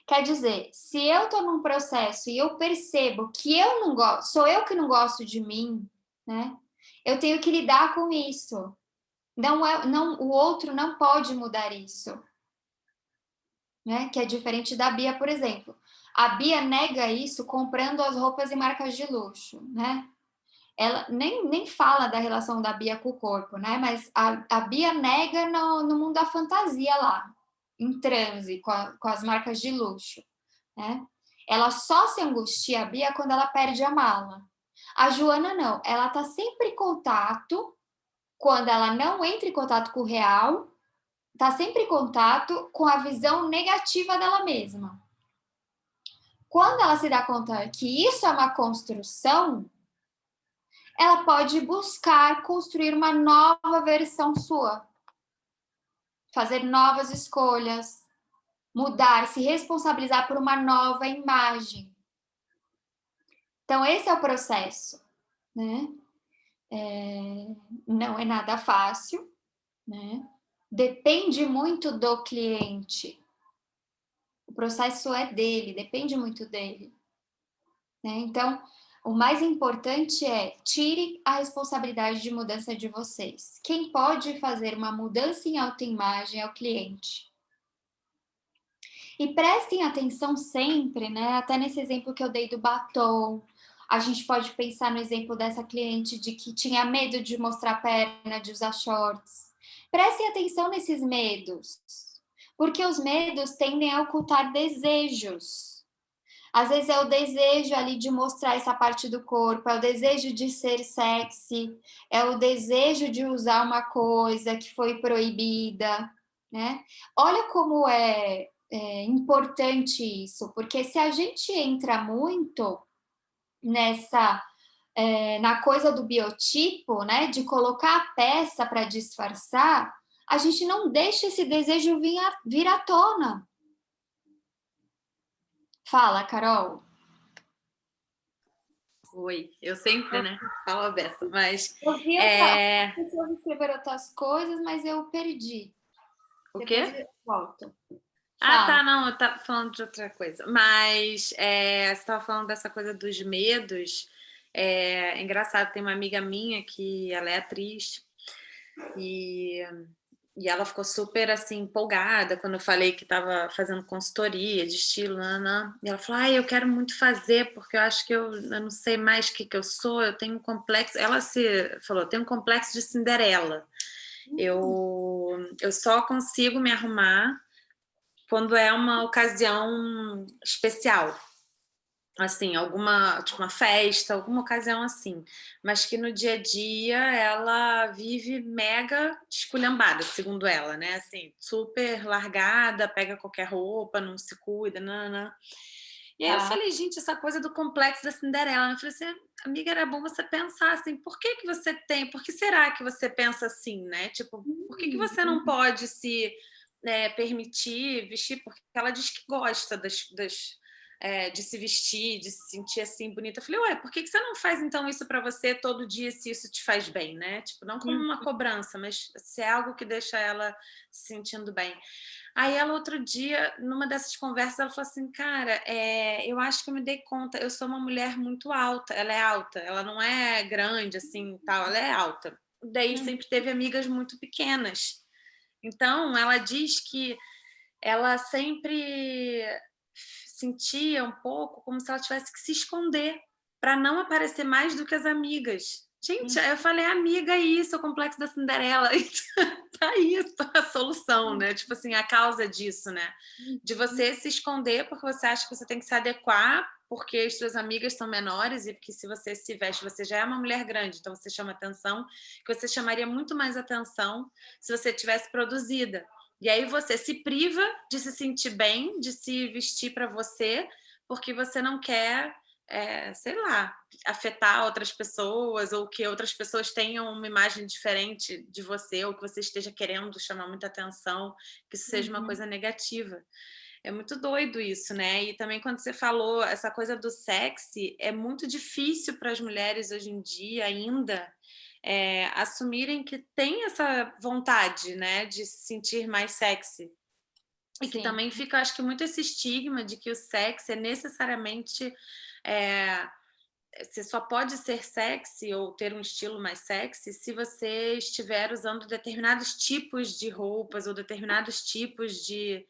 [SPEAKER 1] Quer dizer, se eu estou num processo e eu percebo que eu não gosto, sou eu que não gosto de mim, né? Eu tenho que lidar com isso. Não, o outro não pode mudar isso. Né? Que é diferente da Bia, por exemplo. A Bia nega isso comprando as roupas e marcas de luxo, né? Ela nem fala da relação da Bia com o corpo, né? Mas a Bia nega no mundo da fantasia lá, em transe com as marcas de luxo, né? Ela só se angustia, a Bia, quando ela perde a mala. A Joana não, ela tá sempre em contato, quando ela não entra em contato com o real, está sempre em contato com a visão negativa dela mesma. Quando ela se dá conta que isso é uma construção, ela pode buscar construir uma nova versão sua, fazer novas escolhas, mudar, se responsabilizar por uma nova imagem. Então, esse é o processo, né? Não é nada fácil, né? Depende muito do cliente. O processo é dele, depende muito dele. Né? Então, o mais importante é tire a responsabilidade de mudança de vocês. Quem pode fazer uma mudança em autoimagem é o cliente. E prestem atenção sempre, né? Até nesse exemplo que eu dei do batom. A gente pode pensar no exemplo dessa cliente de que tinha medo de mostrar a perna, de usar shorts. Prestem atenção nesses medos, porque os medos tendem a ocultar desejos. Às vezes é o desejo ali de mostrar essa parte do corpo, é o desejo de ser sexy, é o desejo de usar uma coisa que foi proibida, né? Olha como é importante isso, porque se a gente entra muito na coisa do biotipo, né, de colocar a peça para disfarçar, a gente não deixa esse desejo vir à tona. Fala, Carol.
[SPEAKER 6] Oi, eu sempre, né, falo a beça, mas...
[SPEAKER 1] Eu vi as pessoas escreveram outras coisas, mas eu perdi.
[SPEAKER 6] O
[SPEAKER 1] Depois
[SPEAKER 6] quê?
[SPEAKER 1] eu volto.
[SPEAKER 6] Ah, tá, não, eu tava falando de outra coisa. Mas você estava falando dessa coisa dos medos. É engraçado, tem uma amiga minha que ela é atriz e ela ficou super assim empolgada quando eu falei que estava fazendo consultoria de estilo, e ela falou: eu quero muito fazer porque eu acho que eu não sei mais o que eu sou, eu tenho um complexo. Ela se falou: eu tenho um complexo de Cinderela. Eu só consigo me arrumar quando é uma ocasião especial, assim, alguma, tipo uma festa, alguma ocasião assim, mas que no dia a dia ela vive mega esculhambada, segundo ela, né? Assim, super largada, pega qualquer roupa, não se cuida, E aí eu falei, gente, essa coisa do complexo da Cinderela. Eu falei assim, amiga, era bom você pensar assim, por que você tem, por que será que você pensa assim, né? Tipo, por que você não pode se permitir vestir? Porque ela diz que gosta de se vestir, de se sentir assim bonita. Eu falei, ué, por que você não faz então isso para você todo dia se isso te faz bem, né? Tipo, não como uma cobrança, mas se é algo que deixa ela se sentindo bem. Aí ela outro dia, numa dessas conversas, ela falou assim, cara, eu acho que eu me dei conta, eu sou uma mulher muito alta, ela é alta, ela não é grande assim, tal, ela é alta. Daí sempre teve amigas muito pequenas. Então, ela diz que ela sempre sentia um pouco como se ela tivesse que se esconder para não aparecer mais do que as amigas. Gente, aí eu falei, amiga, é isso, é o complexo da Cinderela. Tá isso a solução, né? Tipo assim, a causa disso, né? De você se esconder porque você acha que você tem que se adequar porque as suas amigas são menores e porque se você se veste, você já é uma mulher grande, então você chama atenção, que você chamaria muito mais atenção se você tivesse produzida. E aí você se priva de se sentir bem, de se vestir para você, porque você não quer, sei lá, afetar outras pessoas ou que outras pessoas tenham uma imagem diferente de você ou que você esteja querendo chamar muita atenção, que isso seja uma coisa negativa. É muito doido isso, né? E também quando você falou essa coisa do sexy, é muito difícil para as mulheres hoje em dia ainda assumirem que tem essa vontade, né, de se sentir mais sexy. E que também fica, acho que, muito esse estigma de que o sexy é necessariamente... você só pode ser sexy ou ter um estilo mais sexy se você estiver usando determinados tipos de roupas ou determinados tipos de...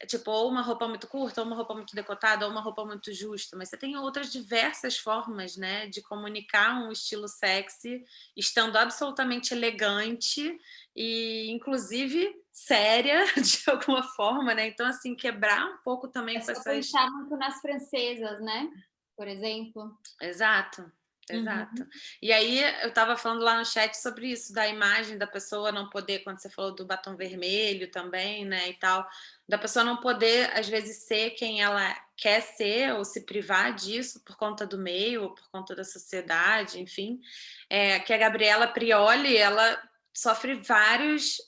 [SPEAKER 6] tipo, ou uma roupa muito curta, ou uma roupa muito decotada, ou uma roupa muito justa, mas você tem outras diversas formas, né, de comunicar um estilo sexy, estando absolutamente elegante e, inclusive, séria, de alguma forma, né? Então, assim, quebrar um pouco também com essas...
[SPEAKER 1] pensar muito nas francesas, né? Por exemplo.
[SPEAKER 6] Exato. Exato. E aí eu estava falando lá no chat sobre isso, da imagem da pessoa não poder, quando você falou do batom vermelho também, né, e tal, da pessoa não poder, às vezes, ser quem ela quer ser ou se privar disso por conta do meio ou por conta da sociedade, enfim. Que a Gabriela Prioli, ela sofre vários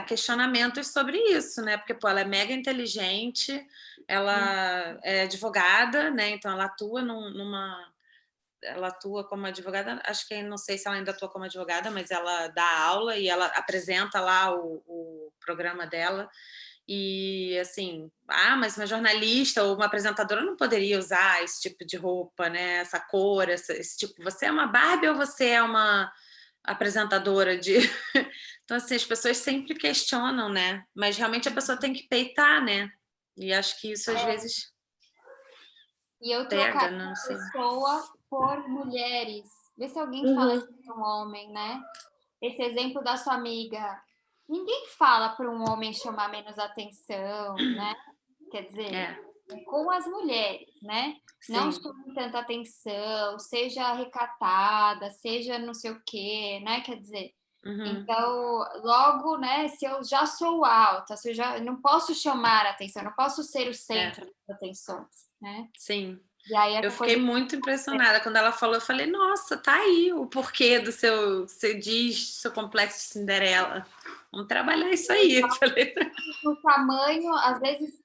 [SPEAKER 6] questionamentos sobre isso, né, porque, pô, ela é mega inteligente, ela é advogada, né, então ela atua ela atua como advogada, acho que não sei se ela ainda atua como advogada, mas ela dá aula e ela apresenta lá o programa dela. E assim, mas uma jornalista ou uma apresentadora não poderia usar esse tipo de roupa, né? Essa cor, esse tipo. Você é uma Barbie ou você é uma apresentadora de. Então, assim, as pessoas sempre questionam, né? Mas realmente a pessoa tem que peitar, né? E acho que isso às vezes.
[SPEAKER 1] E eu
[SPEAKER 6] pega,
[SPEAKER 1] trocaria
[SPEAKER 6] não
[SPEAKER 1] uma
[SPEAKER 6] sei.
[SPEAKER 1] pessoa por mulheres. Vê se alguém fala de um homem, né? Esse exemplo da sua amiga. Ninguém fala para um homem chamar menos atenção, né? Quer dizer, com as mulheres, né?
[SPEAKER 6] Sim.
[SPEAKER 1] Não chame tanta atenção, seja recatada, seja não sei o quê, né? Quer dizer, então, logo, né? Se eu já sou alta, se eu já não posso chamar a atenção, não posso ser o centro das atenções, né?
[SPEAKER 6] Sim.
[SPEAKER 1] E aí
[SPEAKER 6] Eu fiquei muito impressionada quando ela falou. Eu falei, nossa, tá aí o porquê do você diz, seu complexo de Cinderela. Vamos trabalhar isso aí. Eu falei,
[SPEAKER 1] o tamanho, às vezes,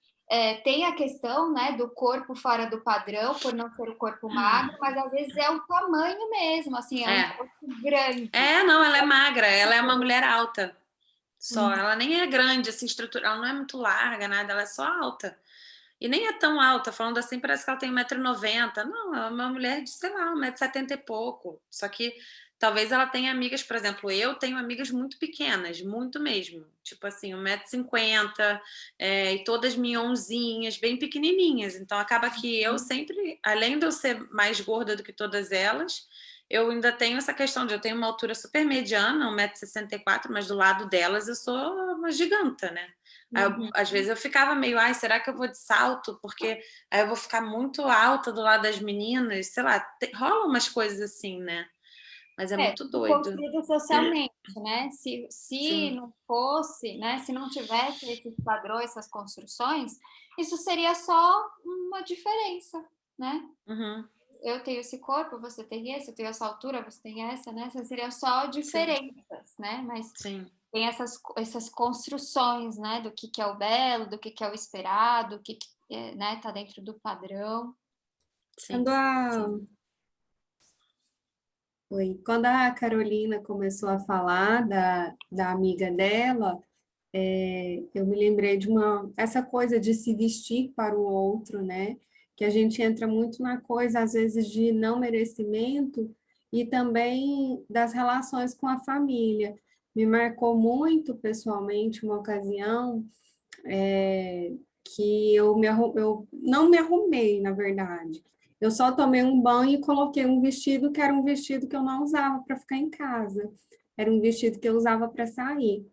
[SPEAKER 1] tem a questão, né, do corpo fora do padrão, por não ser o corpo magro, mas às vezes é o tamanho mesmo, assim, é um corpo grande.
[SPEAKER 6] Não, ela é magra, ela é uma mulher alta. Só, ela nem é grande, assim, estrutural, ela não é muito larga, nada, ela é só alta. E nem é tão alta, falando assim, parece que ela tem 1,90 m. Não, ela é uma mulher de, sei lá, 1,70 m e pouco. Só que talvez ela tenha amigas, por exemplo, eu tenho amigas muito pequenas, muito mesmo. Tipo assim, 1,50 m, e todas minhonzinhas, bem pequenininhas. Então acaba que eu sempre, além de eu ser mais gorda do que todas elas, eu ainda tenho essa questão de eu tenho uma altura super mediana, 1,64 m, mas do lado delas eu sou uma giganta, né? Aí às vezes eu ficava meio, ai, será que eu vou de salto? Porque aí eu vou ficar muito alta do lado das meninas, sei lá, rola umas coisas assim, né? Mas é muito doido.
[SPEAKER 1] Construído socialmente, né? Se
[SPEAKER 6] Sim.
[SPEAKER 1] não fosse, né? Se não tivesse esses padrões, essas construções, isso seria só uma diferença, né?
[SPEAKER 6] Uhum.
[SPEAKER 1] Eu tenho esse corpo, você tem esse, eu tenho essa altura, você tem essa, né? Essas seriam só diferenças, né? Mas
[SPEAKER 6] Sim.
[SPEAKER 1] tem essas construções, né? Do que é o belo, do que é o esperado, do que né, tá dentro do padrão.
[SPEAKER 6] Sim.
[SPEAKER 4] Quando a Carolina começou a falar da amiga dela, eu me lembrei de essa coisa de se vestir para o outro, né? Que a gente entra muito na coisa, às vezes, de não merecimento e também das relações com a família. Me marcou muito, pessoalmente, uma ocasião que eu não me arrumei, na verdade. Eu só tomei um banho e coloquei um vestido que era um vestido que eu não usava para ficar em casa. Era um vestido que eu usava para sair.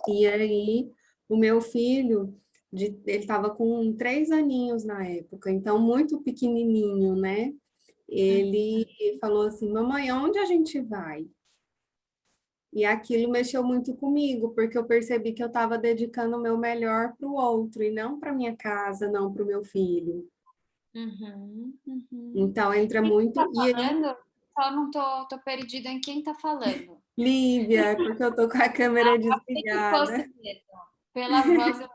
[SPEAKER 4] E aí, o meu filho, ele estava com 3 aninhos na época, então muito pequenininho, né? Ele falou assim, mamãe, onde a gente vai? E aquilo mexeu muito comigo, porque eu percebi que eu estava dedicando o meu melhor para o outro, e não para minha casa, não para o meu filho. Então, entra muito...
[SPEAKER 1] Tá falando? Só não tô perdida em quem tá falando.
[SPEAKER 4] Lívia, é porque eu tô com a câmera desligada.
[SPEAKER 1] Pela voz eu...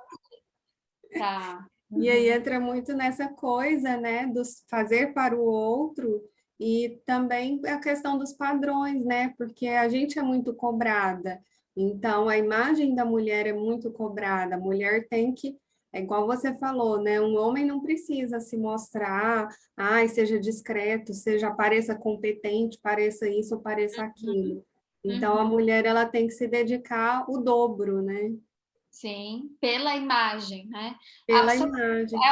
[SPEAKER 1] Tá.
[SPEAKER 4] E aí entra muito nessa coisa, né, dos fazer para o outro e também a questão dos padrões, né, porque a gente é muito cobrada. Então, a imagem da mulher é muito cobrada. A mulher tem que, é igual você falou, né, um homem não precisa se mostrar, ai, seja discreto, seja pareça competente, pareça isso ou pareça aquilo. Então, a mulher ela tem que se dedicar o dobro, né?
[SPEAKER 1] Sim, pela imagem, né?
[SPEAKER 4] Pela imagem.
[SPEAKER 1] É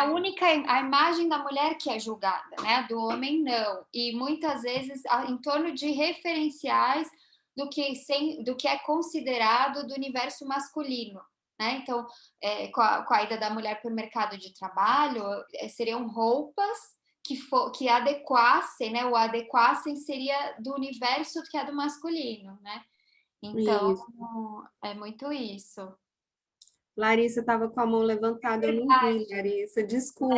[SPEAKER 1] a imagem da mulher que é julgada, né? Do homem não. E muitas vezes em torno de referenciais do que é considerado do universo masculino, né? Então, com a ida da mulher para o mercado de trabalho, seriam roupas que adequassem, né? O adequassem seria do universo que é do masculino, né? Então, é muito isso.
[SPEAKER 4] Larissa estava com a mão levantada, eu não vi, Larissa, desculpa.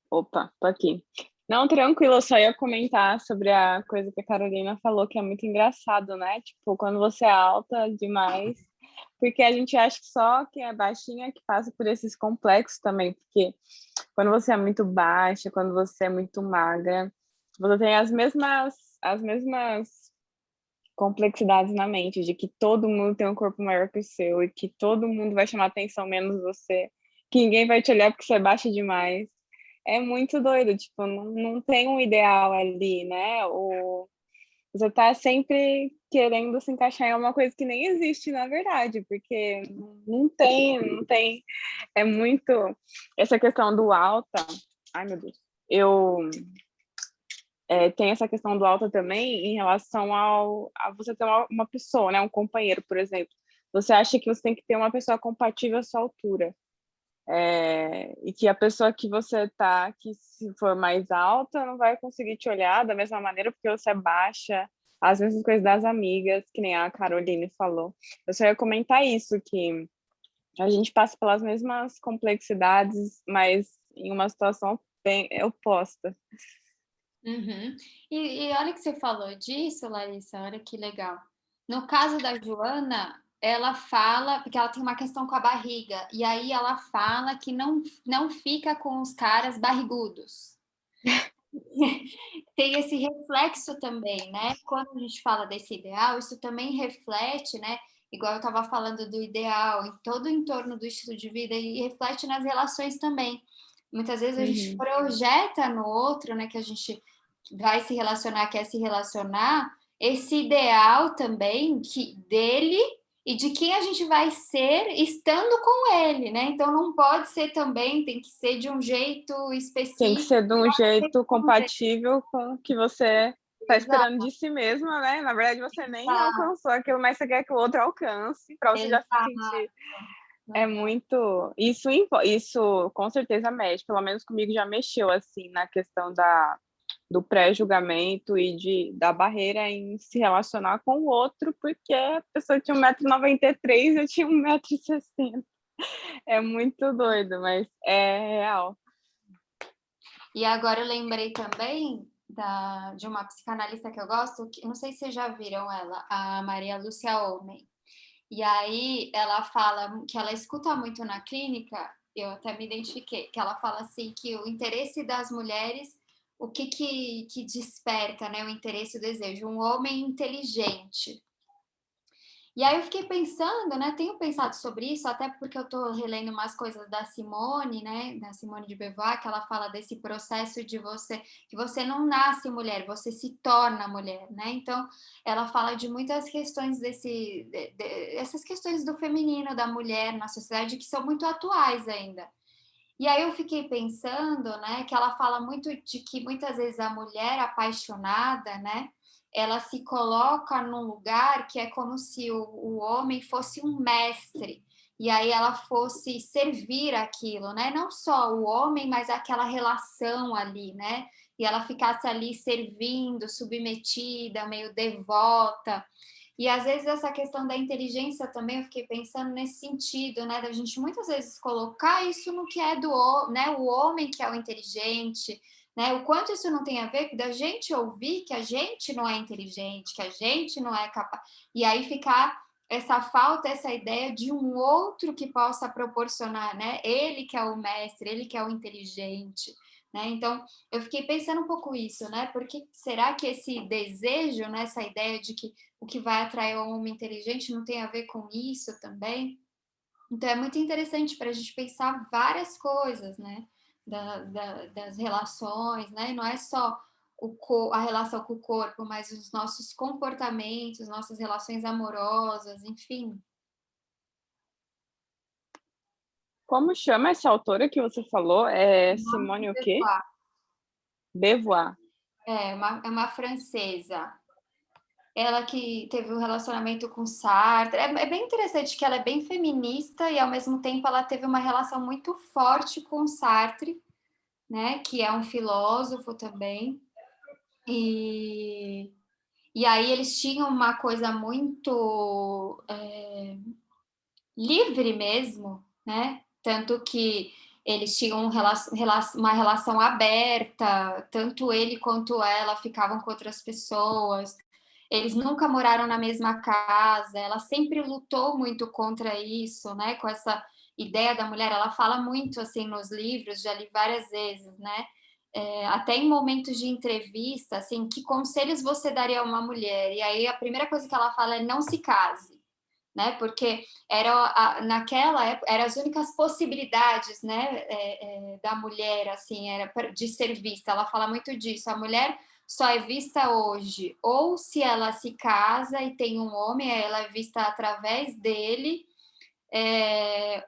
[SPEAKER 7] Opa, tô aqui. Não, tranquilo, eu só ia comentar sobre a coisa que a Carolina falou, que é muito engraçado, né? Tipo, quando você é alta demais, porque a gente acha que só quem é baixinha que passa por esses complexos também, porque quando você é muito baixa, quando você é muito magra, você tem as mesmas complexidades na mente, de que todo mundo tem um corpo maior que o seu e que todo mundo vai chamar atenção menos você, que ninguém vai te olhar porque você é baixa demais. É muito doido, tipo, não tem um ideal ali, né? Você tá sempre querendo se encaixar em alguma coisa que nem existe, na verdade, porque não tem. É muito... Essa questão do alta... Ai, meu Deus. Tem essa questão do alta também em relação a você ter uma pessoa, né? Um companheiro, por exemplo. Você acha que você tem que ter uma pessoa compatível à sua altura. E que a pessoa que você tá, que se for mais alta, não vai conseguir te olhar da mesma maneira porque você é baixa, as mesmas coisas das amigas, que nem a Caroline falou. Eu só ia comentar isso, que A gente passa pelas mesmas complexidades, mas em uma situação bem oposta.
[SPEAKER 1] Uhum. E olha que você falou disso, Larissa, olha que legal. No caso da Joana, ela fala, porque ela tem uma questão com a barriga, e aí ela fala que não fica com os caras barrigudos. Tem esse reflexo também, né? Quando a gente fala desse ideal, isso também reflete, né? Igual eu estava falando do ideal, em todo o entorno do estilo de vida, e reflete nas relações também. Muitas vezes a gente projeta no outro, né? Que a gente vai se relacionar, quer se relacionar, esse ideal também que dele e de quem a gente vai ser estando com ele, né? Então não pode ser também, tem que ser de um jeito específico.
[SPEAKER 7] Tem que ser de um jeito compatível com o que você está esperando de si mesma, né? Na verdade, você nem alcançou aquilo, mas você quer que o outro alcance, para você já se sentir. É muito. Isso com certeza mexe, pelo menos comigo já mexeu, assim, na questão do pré-julgamento e da barreira em se relacionar com o outro, porque a pessoa tinha 1,93 m, eu tinha 1,60 m. É muito doido, mas é real.
[SPEAKER 1] E agora eu lembrei também de uma psicanalista que eu gosto, que não sei se vocês já viram ela, a Maria Lúcia Homem. E aí ela fala que ela escuta muito na clínica, eu até me identifiquei, que ela fala assim que o interesse das mulheres, o que desperta, né, o interesse e o desejo? Um homem inteligente. E aí eu fiquei pensando, né? Tenho pensado sobre isso, até porque eu estou relendo umas coisas da Simone, né? Da Simone de Beauvoir, que ela fala desse processo de que você não nasce mulher, você se torna mulher, né? Então, ela fala de muitas questões essas questões do feminino, da mulher na sociedade, que são muito atuais ainda. E aí eu fiquei pensando, né? Que ela fala muito de que muitas vezes a mulher apaixonada, né? Ela se coloca num lugar que é como se o homem fosse um mestre, e aí ela fosse servir aquilo, né? Não só o homem, mas aquela relação ali, né? E ela ficasse ali servindo, submetida, meio devota. E às vezes essa questão da inteligência também, eu fiquei pensando nesse sentido, né? Da gente muitas vezes colocar isso no que é né? O homem que é o inteligente, né? O quanto isso não tem a ver da gente ouvir que a gente não é inteligente, que a gente não é capaz. E aí ficar essa falta, essa ideia de um outro que possa proporcionar, né? Ele que é o mestre, ele que é o inteligente, né? Então, eu fiquei pensando um pouco isso, né? Porque será que esse desejo, né? Essa ideia de que o que vai atrair um homem inteligente não tem a ver com isso também? Então, é muito interessante para a gente pensar várias coisas, né? Das relações, né? Não é só a relação com o corpo, mas os nossos comportamentos, nossas relações amorosas, enfim.
[SPEAKER 7] Como chama essa autora que você falou? É Simone o quê? Beauvoir.
[SPEAKER 1] É uma francesa. Ela que teve um relacionamento com Sartre. É bem interessante que ela é bem feminista e, ao mesmo tempo, ela teve uma relação muito forte com Sartre, né? Que é um filósofo também. E aí eles tinham uma coisa muito livre mesmo, né? Tanto que eles tinham uma relação aberta, tanto ele quanto ela ficavam com outras pessoas. Eles nunca moraram na mesma casa, ela sempre lutou muito contra isso, né? Com essa ideia da mulher, ela fala muito assim nos livros, já li várias vezes, né? Até em momentos de entrevista, assim, que conselhos você daria a uma mulher? E aí a primeira coisa que ela fala é não se case, né? Porque naquela época eram as únicas possibilidades, né? Da mulher, assim, era de ser vista. Ela fala muito disso. A mulher só é vista hoje, ou se ela se casa e tem um homem, ela é vista através dele,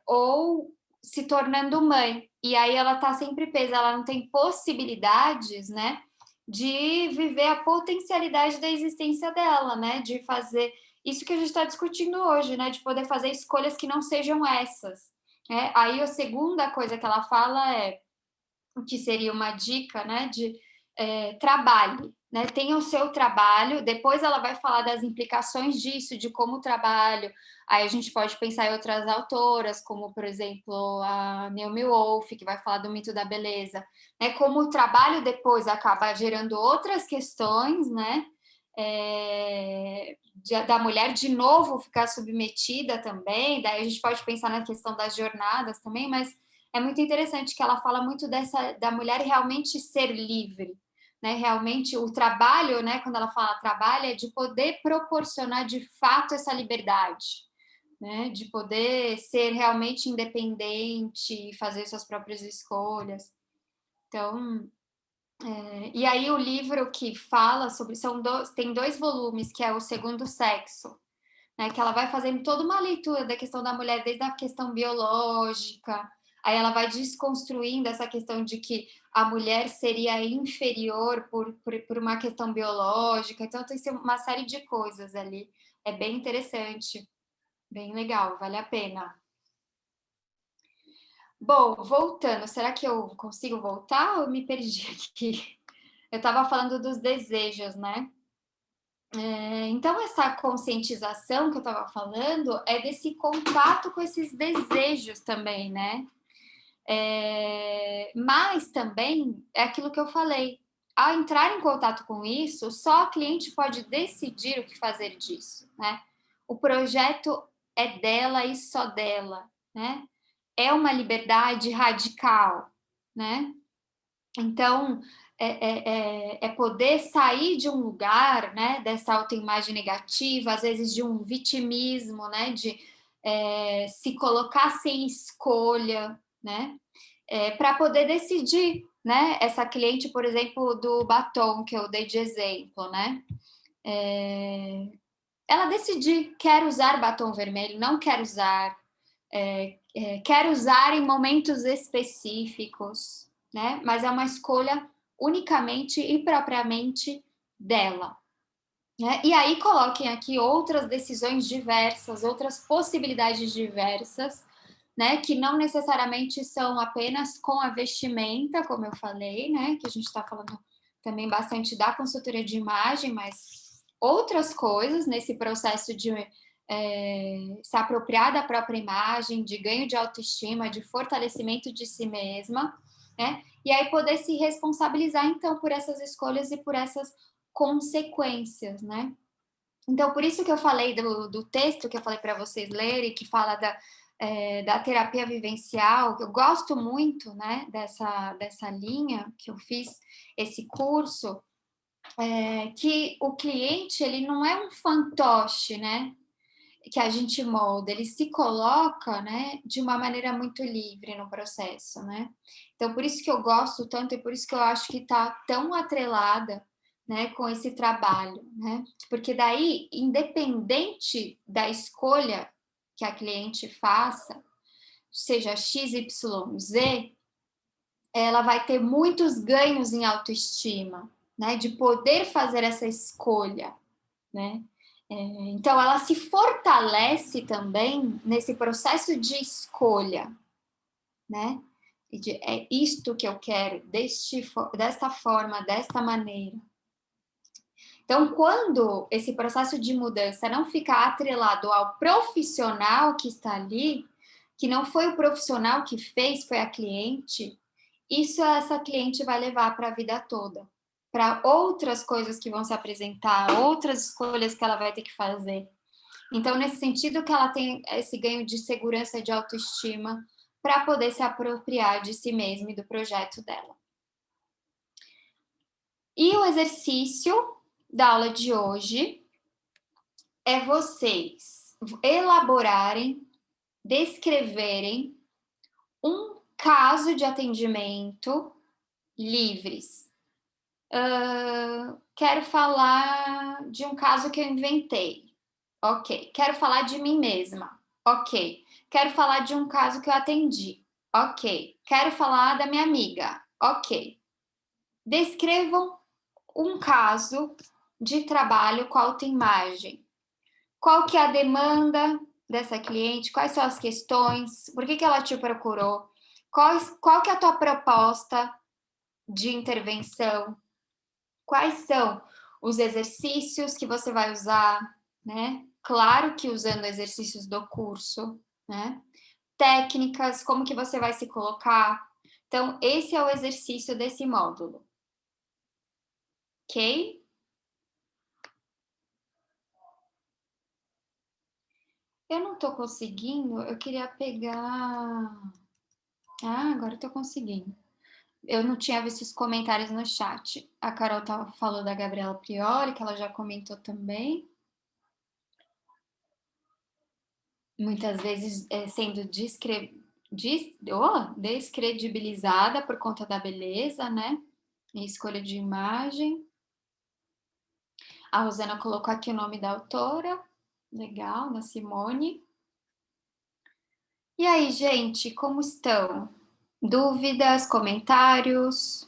[SPEAKER 1] ou se tornando mãe. E aí ela tá sempre presa, ela não tem possibilidades, né? De viver a potencialidade da existência dela, né? De fazer isso que a gente está discutindo hoje, né? De poder fazer escolhas que não sejam essas. Aí a segunda coisa que ela fala o que seria uma dica, né? De trabalhe, né, tem o seu trabalho, depois ela vai falar das implicações disso, de como o trabalho, aí a gente pode pensar em outras autoras, como, por exemplo, a Naomi Wolf, que vai falar do mito da beleza, né, como o trabalho depois acaba gerando outras questões, né, da mulher de novo ficar submetida também, daí a gente pode pensar na questão das jornadas também, mas é muito interessante que ela fala muito da mulher realmente ser livre, né? Realmente o trabalho, né? Quando ela fala trabalho, é de poder proporcionar de fato essa liberdade, né? De poder ser realmente independente e fazer suas próprias escolhas. Então, e aí o livro que fala sobre tem 2 volumes, que é o Segundo Sexo, né, que ela vai fazendo toda uma leitura da questão da mulher, desde a questão biológica, aí ela vai desconstruindo essa questão de que a mulher seria inferior por uma questão biológica, então tem uma série de coisas ali, é bem interessante, bem legal, vale a pena. Bom, voltando, será que eu consigo voltar ou me perdi aqui? Eu estava falando dos desejos, né? Então, essa conscientização que eu estava falando é desse contato com esses desejos também, né? Mas também é aquilo que eu falei. Ao entrar em contato com isso, só a cliente pode decidir o que fazer disso, né? O projeto é dela e só dela, né? É uma liberdade radical, né? Então, é poder sair de um lugar, né, dessa autoimagem negativa, às vezes de um vitimismo, né, de se colocar sem escolha, né, para poder decidir, né, essa cliente, por exemplo, do batom, que eu dei de exemplo, né, ela decidir, quer usar batom vermelho, não quer usar, quer usar em momentos específicos, né? Mas é uma escolha unicamente e propriamente dela. Né? E aí coloquem aqui outras decisões diversas, outras possibilidades diversas, né? Que não necessariamente são apenas com a vestimenta, como eu falei, né? Que a gente está falando também bastante da consultoria de imagem, mas outras coisas nesse processo de se apropriar da própria imagem, de ganho de autoestima, de fortalecimento de si mesma, né? E aí poder se responsabilizar, então, por essas escolhas e por essas consequências, né? Então, por isso que eu falei do texto que eu falei para vocês lerem, que fala da terapia vivencial, que eu gosto muito, né, dessa linha, que eu fiz esse curso, que o cliente, ele não é um fantoche, né, que a gente molda, ele se coloca, né, de uma maneira muito livre no processo, né? Então, por isso que eu gosto tanto e por isso que eu acho que está tão atrelada, né, com esse trabalho, né? Porque daí, independente da escolha que a cliente faça, seja X, Y, Z, ela vai ter muitos ganhos em autoestima, né, de poder fazer essa escolha, né? Então, ela se fortalece também nesse processo de escolha, né? É isto que eu quero, desta forma, desta maneira. Então, quando esse processo de mudança não ficar atrelado ao profissional que está ali, que não foi o profissional que fez, foi a cliente, isso essa cliente vai levar para a vida toda, para outras coisas que vão se apresentar, outras escolhas que ela vai ter que fazer. Então, nesse sentido que ela tem esse ganho de segurança e de autoestima para poder se apropriar de si mesma e do projeto dela. E o exercício da aula de hoje é vocês elaborarem, descreverem um caso de atendimento livres. Quero falar de um caso que eu inventei. Ok. Quero falar de mim mesma. Ok. Quero falar de um caso que eu atendi. Ok. Quero falar da minha amiga. Ok. Descrevam um caso de trabalho com autoimagem. Qual que é a demanda dessa cliente? Quais são as questões? Por que ela te procurou? Qual que é a tua proposta de intervenção? quais são os exercícios que você vai usar, né? Claro que usando exercícios do curso, né? Técnicas, como que você vai se colocar. Então, esse é o exercício desse módulo. Ok? Eu não estou conseguindo, eu queria pegar... Ah, agora eu estou conseguindo. Eu não tinha visto os comentários no chat. A Carol falou da Gabriela Priori, que ela já comentou também. Muitas vezes sendo descredibilizada por conta da beleza, né? E escolha de imagem. A Rosana colocou aqui o nome da autora. Legal, da Simone. E aí, gente, como estão? Dúvidas, comentários?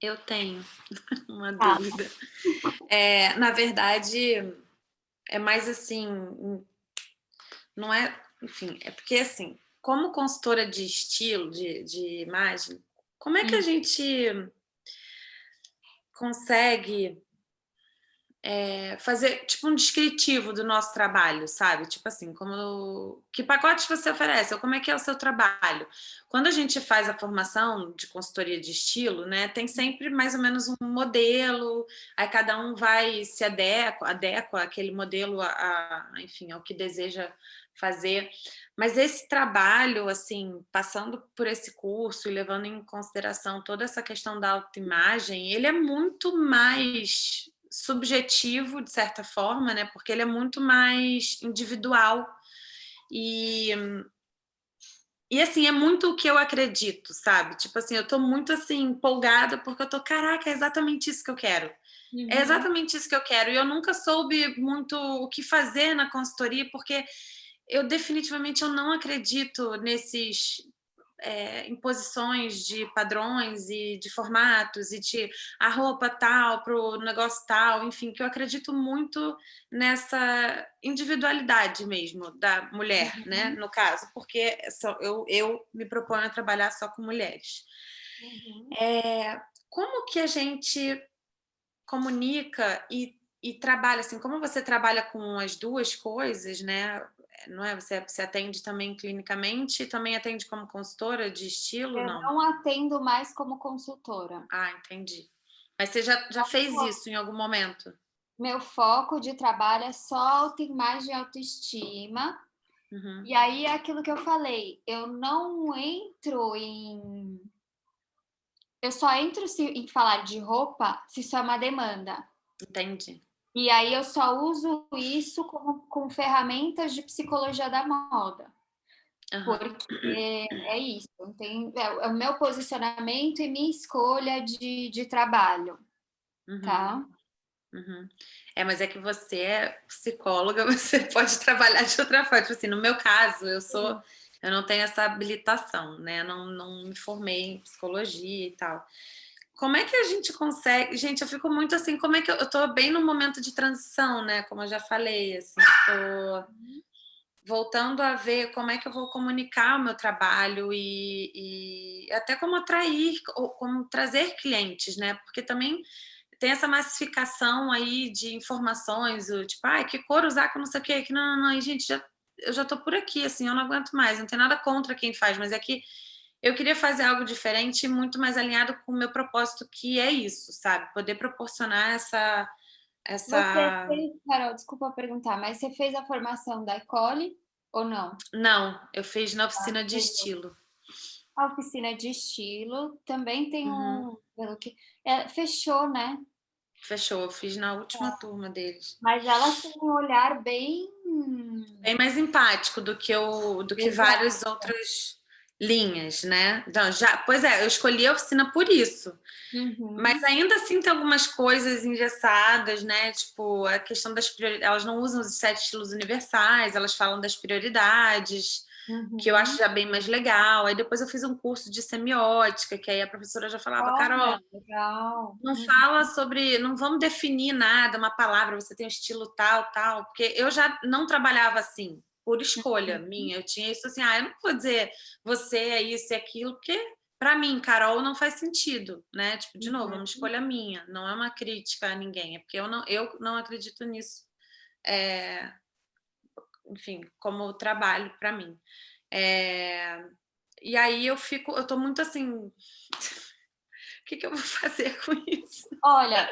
[SPEAKER 6] Eu tenho uma dúvida. Na verdade, é mais assim, não é, enfim, é porque assim, como consultora de estilo, de imagem, como é que a gente consegue fazer tipo um descritivo do nosso trabalho, sabe? Tipo assim, que pacotes você oferece, ou como é que é o seu trabalho? Quando a gente faz a formação de consultoria de estilo, né, tem sempre mais ou menos um modelo, aí cada um vai se adequa aquele modelo enfim, ao que deseja fazer. Mas esse trabalho, assim, passando por esse curso e levando em consideração toda essa questão da autoimagem, ele é muito mais subjetivo, de certa forma, né? Porque ele é muito mais individual. E assim, é muito o que eu acredito, sabe? Tipo assim, eu tô muito assim, empolgada, porque eu tô, caraca, é exatamente isso que eu quero. É exatamente isso que eu quero. E eu nunca soube muito o que fazer na consultoria, porque eu definitivamente eu não acredito nesses imposições de padrões e de formatos e de a roupa tal para o negócio tal, enfim, que eu acredito muito nessa individualidade mesmo da mulher, né, no caso, porque eu me proponho a trabalhar só com mulheres. Como que a gente comunica e trabalha assim, como você trabalha com as duas coisas, né? Não é? Você atende também clinicamente e também atende como consultora de estilo, não?
[SPEAKER 1] Eu não atendo mais como consultora.
[SPEAKER 6] Ah, entendi. Mas você já fez isso em algum momento?
[SPEAKER 1] Meu foco de trabalho é só autoimagem e autoestima. E aí é aquilo que eu falei, eu não entro em... Eu só entro em falar de roupa se isso é uma demanda.
[SPEAKER 6] Entendi.
[SPEAKER 1] E aí eu só uso isso com ferramentas de psicologia da moda. Porque é isso, é o meu posicionamento e minha escolha de trabalho, tá?
[SPEAKER 6] Mas é que você é psicóloga, você pode trabalhar de outra forma. Tipo assim, no meu caso, eu não tenho essa habilitação, né? Não me formei em psicologia e tal. Como é que a gente consegue... Gente, eu fico muito assim, como é que eu tô bem no momento de transição, né? Como eu já falei, assim, tô voltando a ver como é que eu vou comunicar o meu trabalho e até como atrair, ou como trazer clientes, né? Porque também tem essa massificação aí de informações, tipo, que cor usar, que não sei o quê, que não, e gente, eu já tô por aqui, assim, eu não aguento mais, não tem nada contra quem faz, mas é que eu queria fazer algo diferente, muito mais alinhado com o meu propósito, que é isso, sabe? Poder proporcionar essa...
[SPEAKER 1] Você fez, Carol, desculpa perguntar, mas você fez a formação da Ecole ou não?
[SPEAKER 6] Não, eu fiz na oficina de estilo.
[SPEAKER 1] A oficina de estilo também tem pelo que fechou, né?
[SPEAKER 6] Fechou, eu fiz na última turma deles.
[SPEAKER 1] Mas elas têm um olhar bem
[SPEAKER 6] mais empático do que várias outras linhas, né? Então, pois é, eu escolhi a oficina por isso. Mas ainda assim tem algumas coisas engessadas, né? Tipo, a questão das prioridades. Elas não usam os 7 estilos universais, elas falam das prioridades. que eu acho já bem mais legal. Aí depois eu fiz um curso de semiótica, que aí a professora já falava, Carol,
[SPEAKER 1] legal.
[SPEAKER 6] não fala sobre, não vamos definir nada, uma palavra, você tem um estilo tal, tal, porque eu já não trabalhava assim, por escolha minha. Eu tinha isso assim, eu não vou dizer você é isso e aquilo, porque para mim, Carol, não faz sentido, né? Tipo, de novo, é uma escolha minha, não é uma crítica a ninguém, é porque eu não acredito nisso. Enfim, como trabalho para mim. E aí eu tô muito assim, o que eu vou fazer com isso?
[SPEAKER 1] Olha,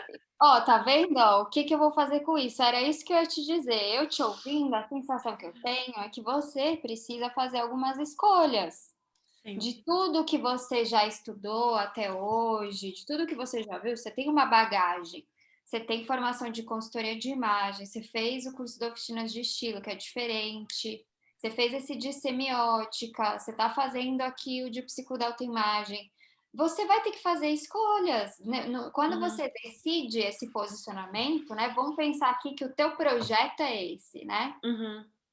[SPEAKER 1] tá vendo? Ó, o que eu vou fazer com isso? Era isso que eu ia te dizer. Eu te ouvindo, a sensação que eu tenho é que você precisa fazer algumas escolhas.
[SPEAKER 6] Sim.
[SPEAKER 1] De tudo que você já estudou até hoje, de tudo que você já viu, você tem uma bagagem. Você tem formação de consultoria de imagem, você fez o curso de oficinas de estilo, que é diferente. Você fez esse de semiótica, você está fazendo aqui o de psicodeltoimagem. Você vai ter que fazer escolhas, né? Quando você decide esse posicionamento, né? Vamos pensar aqui que o teu projeto é esse, né?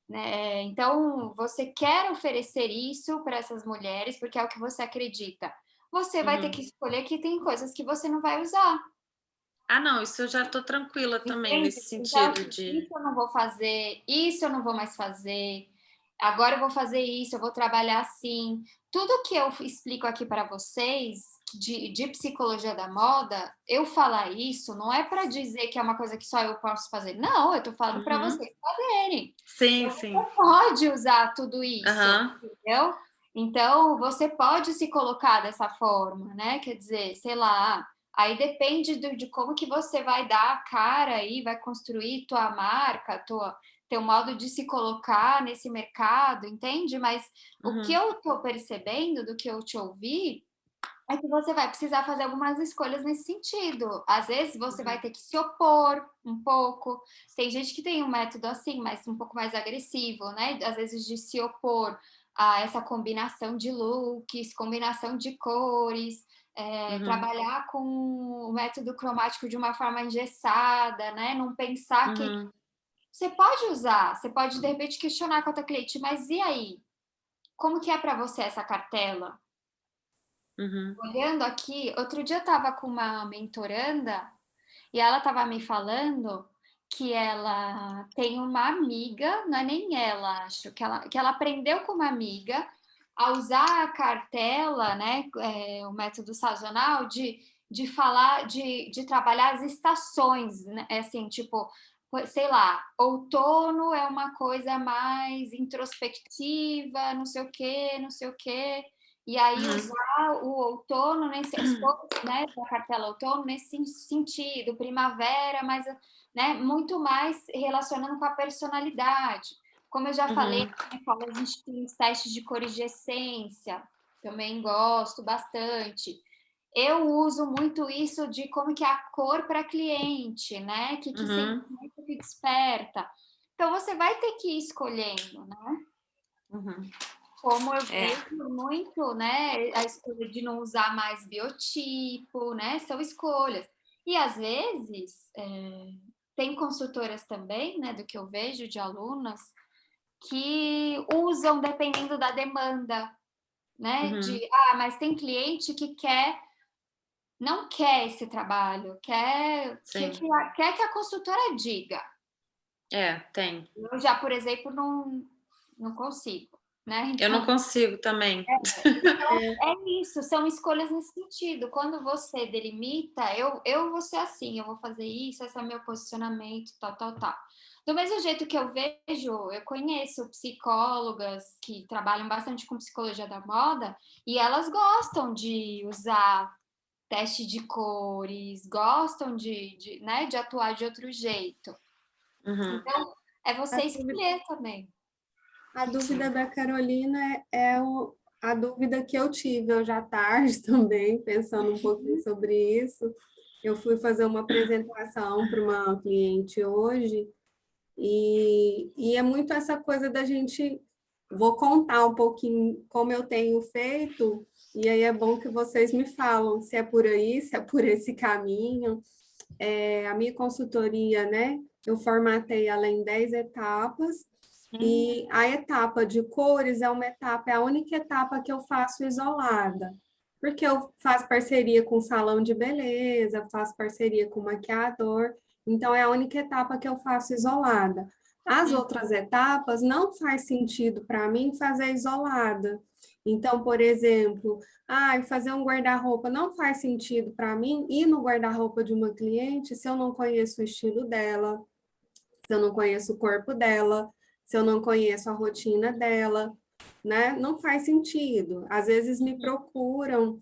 [SPEAKER 1] Né? Então, você quer oferecer isso para essas mulheres porque é o que você acredita. Você vai ter que escolher que tem coisas que você não vai usar.
[SPEAKER 6] Não, isso eu já estou tranquila também,
[SPEAKER 1] Entende?
[SPEAKER 6] nesse
[SPEAKER 1] Então,
[SPEAKER 6] sentido de...
[SPEAKER 1] isso eu não vou fazer, isso eu não vou mais fazer, agora eu vou fazer isso, eu vou trabalhar assim. Tudo que eu explico aqui para vocês de psicologia da moda, eu falar isso não é para dizer que é uma coisa que só eu posso fazer. Não, eu estou falando para vocês fazerem.
[SPEAKER 6] Sim,
[SPEAKER 1] Você
[SPEAKER 6] sim.
[SPEAKER 1] pode usar tudo isso, entendeu? Então, você pode se colocar dessa forma, né? Quer dizer, sei lá, aí depende de como que você vai dar a cara aí, vai construir tua marca, teu modo de se colocar nesse mercado, entende? Mas o que eu estou percebendo do que eu te ouvi é que você vai precisar fazer algumas escolhas nesse sentido. Às vezes você vai ter que se opor um pouco. Tem gente que tem um método assim, mas um pouco mais agressivo, né? Às vezes de se opor a essa combinação de looks, combinação de cores, trabalhar com o método cromático de uma forma engessada, né? Não pensar que você pode usar, você pode de repente questionar com a tua cliente, mas e aí? Como que é para você essa cartela? Olhando aqui, outro dia eu estava com uma mentoranda e ela estava me falando que ela tem uma amiga, não é nem ela, acho, que ela aprendeu com uma amiga a usar a cartela, né, o método sazonal de falar, de trabalhar as estações, né, assim, tipo, sei lá, outono é uma coisa mais introspectiva, não sei o quê, não sei o quê. E aí usar o outono, os pontos, né, da cartela outono nesse sentido, primavera, mas, né, muito mais relacionando com a personalidade. Como eu já falei, na escola a gente tem os testes de cores de essência, também gosto bastante. Eu uso muito isso de como que é a cor para cliente, né? Que sentimento que desperta. Então, você vai ter que ir escolhendo, né? Como eu vejo muito, né, a escolha de não usar mais biotipo, né, são escolhas. E, às vezes, tem consultoras também, né, do que eu vejo de alunas, que usam dependendo da demanda, né, mas tem cliente que não quer esse trabalho, quer que a consultora diga.
[SPEAKER 6] Tem.
[SPEAKER 1] Eu já, por exemplo, não consigo. Né? Então,
[SPEAKER 6] eu não consigo também.
[SPEAKER 1] É isso, são escolhas nesse sentido. Quando você delimita, eu vou ser assim, eu vou fazer isso, esse é o meu posicionamento, tal. Do mesmo jeito que eu vejo, eu conheço psicólogas que trabalham bastante com psicologia da moda e elas gostam de usar teste de cores, gostam né, de atuar de outro jeito. Então, é você escolher também.
[SPEAKER 4] A dúvida da Carolina é a dúvida que eu tive hoje à tarde também, pensando um pouquinho sobre isso. Eu fui fazer uma apresentação para uma cliente hoje e é muito essa coisa da gente... Vou contar um pouquinho como eu tenho feito, e aí é bom que vocês me falam se é por aí, se é por esse caminho. A minha consultoria, né? Eu formatei ela em 10 etapas, E a etapa de cores é uma etapa, é a única etapa que eu faço isolada, porque eu faço parceria com salão de beleza, faço parceria com maquiador, então é a única etapa que eu faço isolada. As outras etapas não faz sentido para mim fazer isolada. Então, por exemplo, fazer um guarda-roupa não faz sentido para mim ir no guarda-roupa de uma cliente se eu não conheço o estilo dela, se eu não conheço o corpo dela, se eu não conheço a rotina dela, né? Não faz sentido. Às vezes me procuram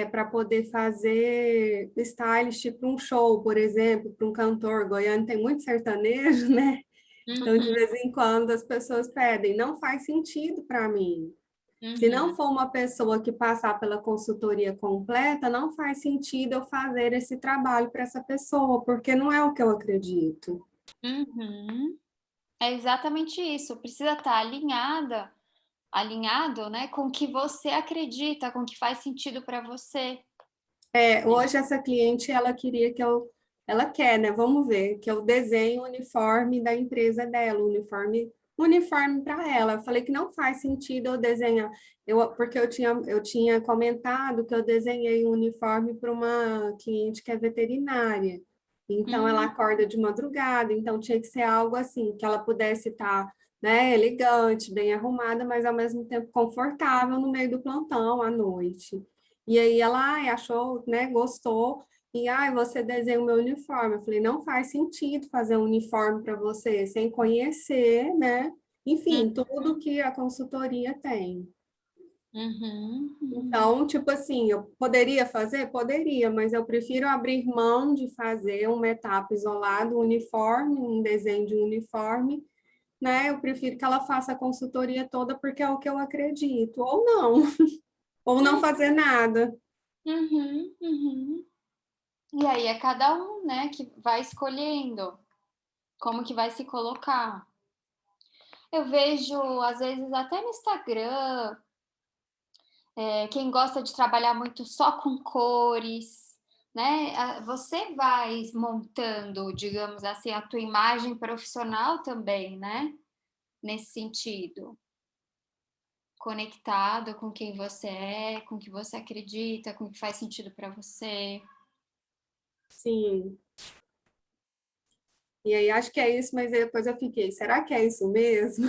[SPEAKER 4] para poder fazer stylist para um show, por exemplo, para um cantor. Goiânia tem muito sertanejo, né? Então, de vez em quando, as pessoas pedem. Não faz sentido para mim. Se não for uma pessoa que passar pela consultoria completa, não faz sentido eu fazer esse trabalho para essa pessoa, porque não é o que eu acredito.
[SPEAKER 1] Uhum. É exatamente isso. Precisa estar alinhado, né, com o que você acredita, com o que faz sentido para você.
[SPEAKER 4] Hoje essa cliente, ela queria que ela quer, né? Vamos ver, que eu desenhe o uniforme da empresa dela, o uniforme para ela. Eu falei que não faz sentido eu desenhar, porque eu tinha comentado que eu desenhei um uniforme para uma cliente que é veterinária. Então, ela acorda de madrugada, então tinha que ser algo assim, que ela pudesse estar, né, elegante, bem arrumada, mas ao mesmo tempo confortável no meio do plantão à noite. E aí ela achou, né, gostou, e você desenha o meu uniforme. Eu falei, não faz sentido fazer um uniforme para você sem conhecer, né? Enfim, tudo que a consultoria tem. Então, tipo assim, eu poderia fazer? Poderia, mas eu prefiro abrir mão de fazer uma etapa isolada, um uniforme, um desenho de um uniforme, né? Eu prefiro que ela faça a consultoria toda porque é o que eu acredito, ou não, ou não fazer nada.
[SPEAKER 1] E aí é cada um, né, que vai escolhendo como que vai se colocar. Eu vejo, às vezes, até no Instagram, quem gosta de trabalhar muito só com cores, né? Você vai montando, digamos assim, a tua imagem profissional também, né? Nesse sentido. Conectado com quem você é, com o que você acredita, com o que faz sentido para você.
[SPEAKER 4] Sim. E aí acho que é isso, mas depois eu fiquei, será que é isso mesmo?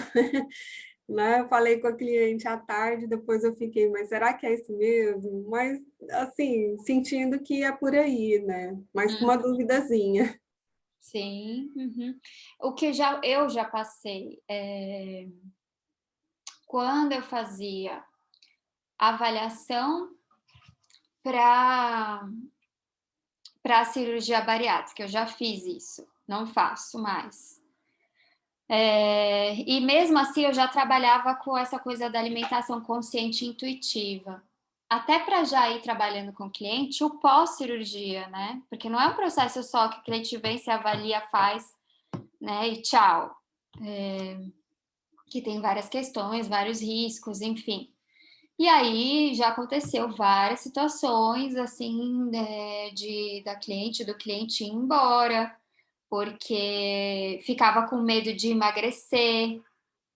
[SPEAKER 4] Né? Eu falei com a cliente à tarde, depois eu fiquei, mas será que é isso mesmo? Mas, assim, sentindo que é por aí, né? Mas com uma duvidazinha.
[SPEAKER 1] Sim. O que eu já passei, quando eu fazia avaliação para cirurgia bariátrica, eu já fiz isso, não faço mais. E mesmo assim eu já trabalhava com essa coisa da alimentação consciente e intuitiva. Até para já ir trabalhando com o cliente, o pós-cirurgia, né? Porque não é um processo só que o cliente vem, se avalia, faz, né? E tchau. Que tem várias questões, vários riscos, enfim. E aí já aconteceu várias situações assim do cliente ir embora, porque ficava com medo de emagrecer.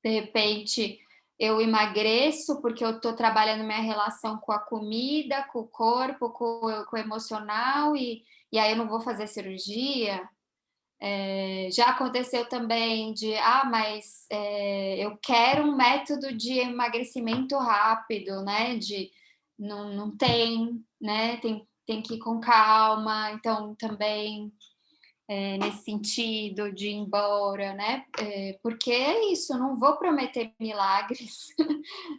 [SPEAKER 1] De repente eu emagreço porque eu estou trabalhando minha relação com a comida, com o corpo, com o emocional, e aí eu não vou fazer cirurgia. Já aconteceu também mas eu quero um método de emagrecimento rápido, né? Não tem, né? Tem que ir com calma, então também nesse sentido de ir embora, né? Porque é isso, não vou prometer milagres,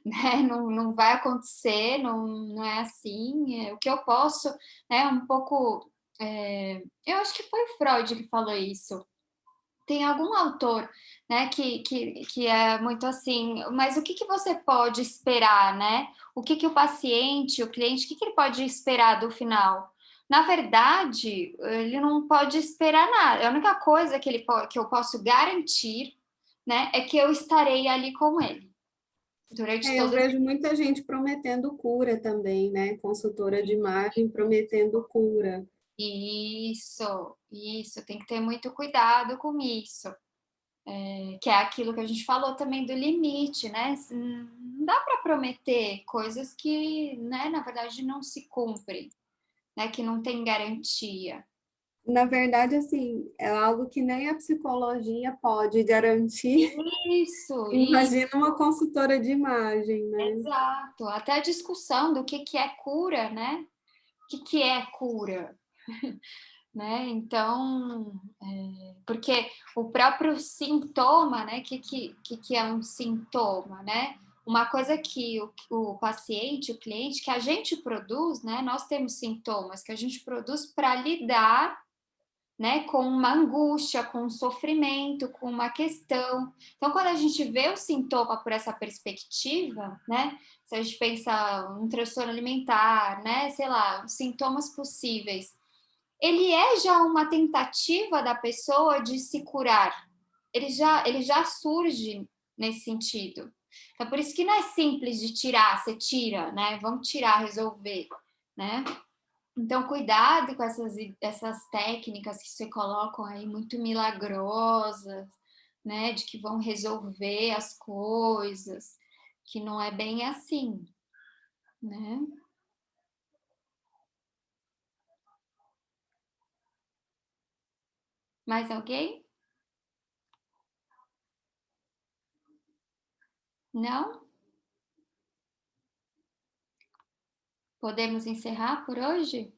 [SPEAKER 1] né? Não vai acontecer, não é assim. O que eu posso, né? Um pouco. Eu acho que foi Freud que falou isso. Tem algum autor, né, que é muito assim, mas o que você pode esperar, né? O que o paciente, o cliente, o que ele pode esperar do final? Na verdade, ele não pode esperar nada. A única coisa que eu posso garantir, né, é que eu estarei ali com ele durante
[SPEAKER 4] Eu
[SPEAKER 1] todo esse...
[SPEAKER 4] vejo muita gente prometendo cura também, né? Consultora de imagem prometendo cura.
[SPEAKER 1] Isso, tem que ter muito cuidado com isso. que é aquilo que a gente falou também do limite, né? Não dá para prometer coisas que, né, na verdade, não se cumprem, né? Que não tem garantia.
[SPEAKER 4] Na verdade, assim, é algo que nem a psicologia pode garantir.
[SPEAKER 1] Isso.
[SPEAKER 4] Imagina uma consultora de imagem, né?
[SPEAKER 1] Exato. Até a discussão do que é cura, né? O que é cura? Né? Então, porque o próprio sintoma, né? Que é um sintoma, né? Uma coisa que o paciente, o cliente, que a gente produz, né? Nós temos sintomas que a gente produz para lidar, né, com uma angústia, com um sofrimento, com uma questão. Então, quando a gente vê o sintoma por essa perspectiva, né, se a gente pensa um transtorno alimentar, né, sei lá, os sintomas possíveis, ele é já uma tentativa da pessoa de se curar. Ele já surge nesse sentido. Então, por isso que não é simples de tirar, você tira, né? Vamos tirar, resolver, né? Então, cuidado com essas técnicas que você colocam aí, muito milagrosas, né? De que vão resolver as coisas, que não é bem assim, né? Mais alguém? Não? Podemos encerrar por hoje?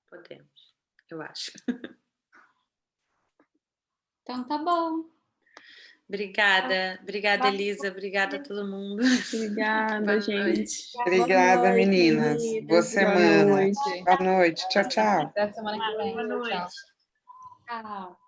[SPEAKER 6] Podemos, eu acho.
[SPEAKER 1] Então tá bom.
[SPEAKER 6] Obrigada, Elisa, obrigada a todo mundo.
[SPEAKER 7] Obrigada,
[SPEAKER 6] Boa
[SPEAKER 7] gente.
[SPEAKER 6] noite.
[SPEAKER 5] Obrigada,
[SPEAKER 4] Boa noite,
[SPEAKER 5] meninas.
[SPEAKER 4] meninas.
[SPEAKER 5] Boa semana.
[SPEAKER 7] noite.
[SPEAKER 5] Boa noite. Tchau, tchau.
[SPEAKER 8] Até semana que vem.
[SPEAKER 6] Boa noite.
[SPEAKER 8] Tchau.
[SPEAKER 1] Tchau.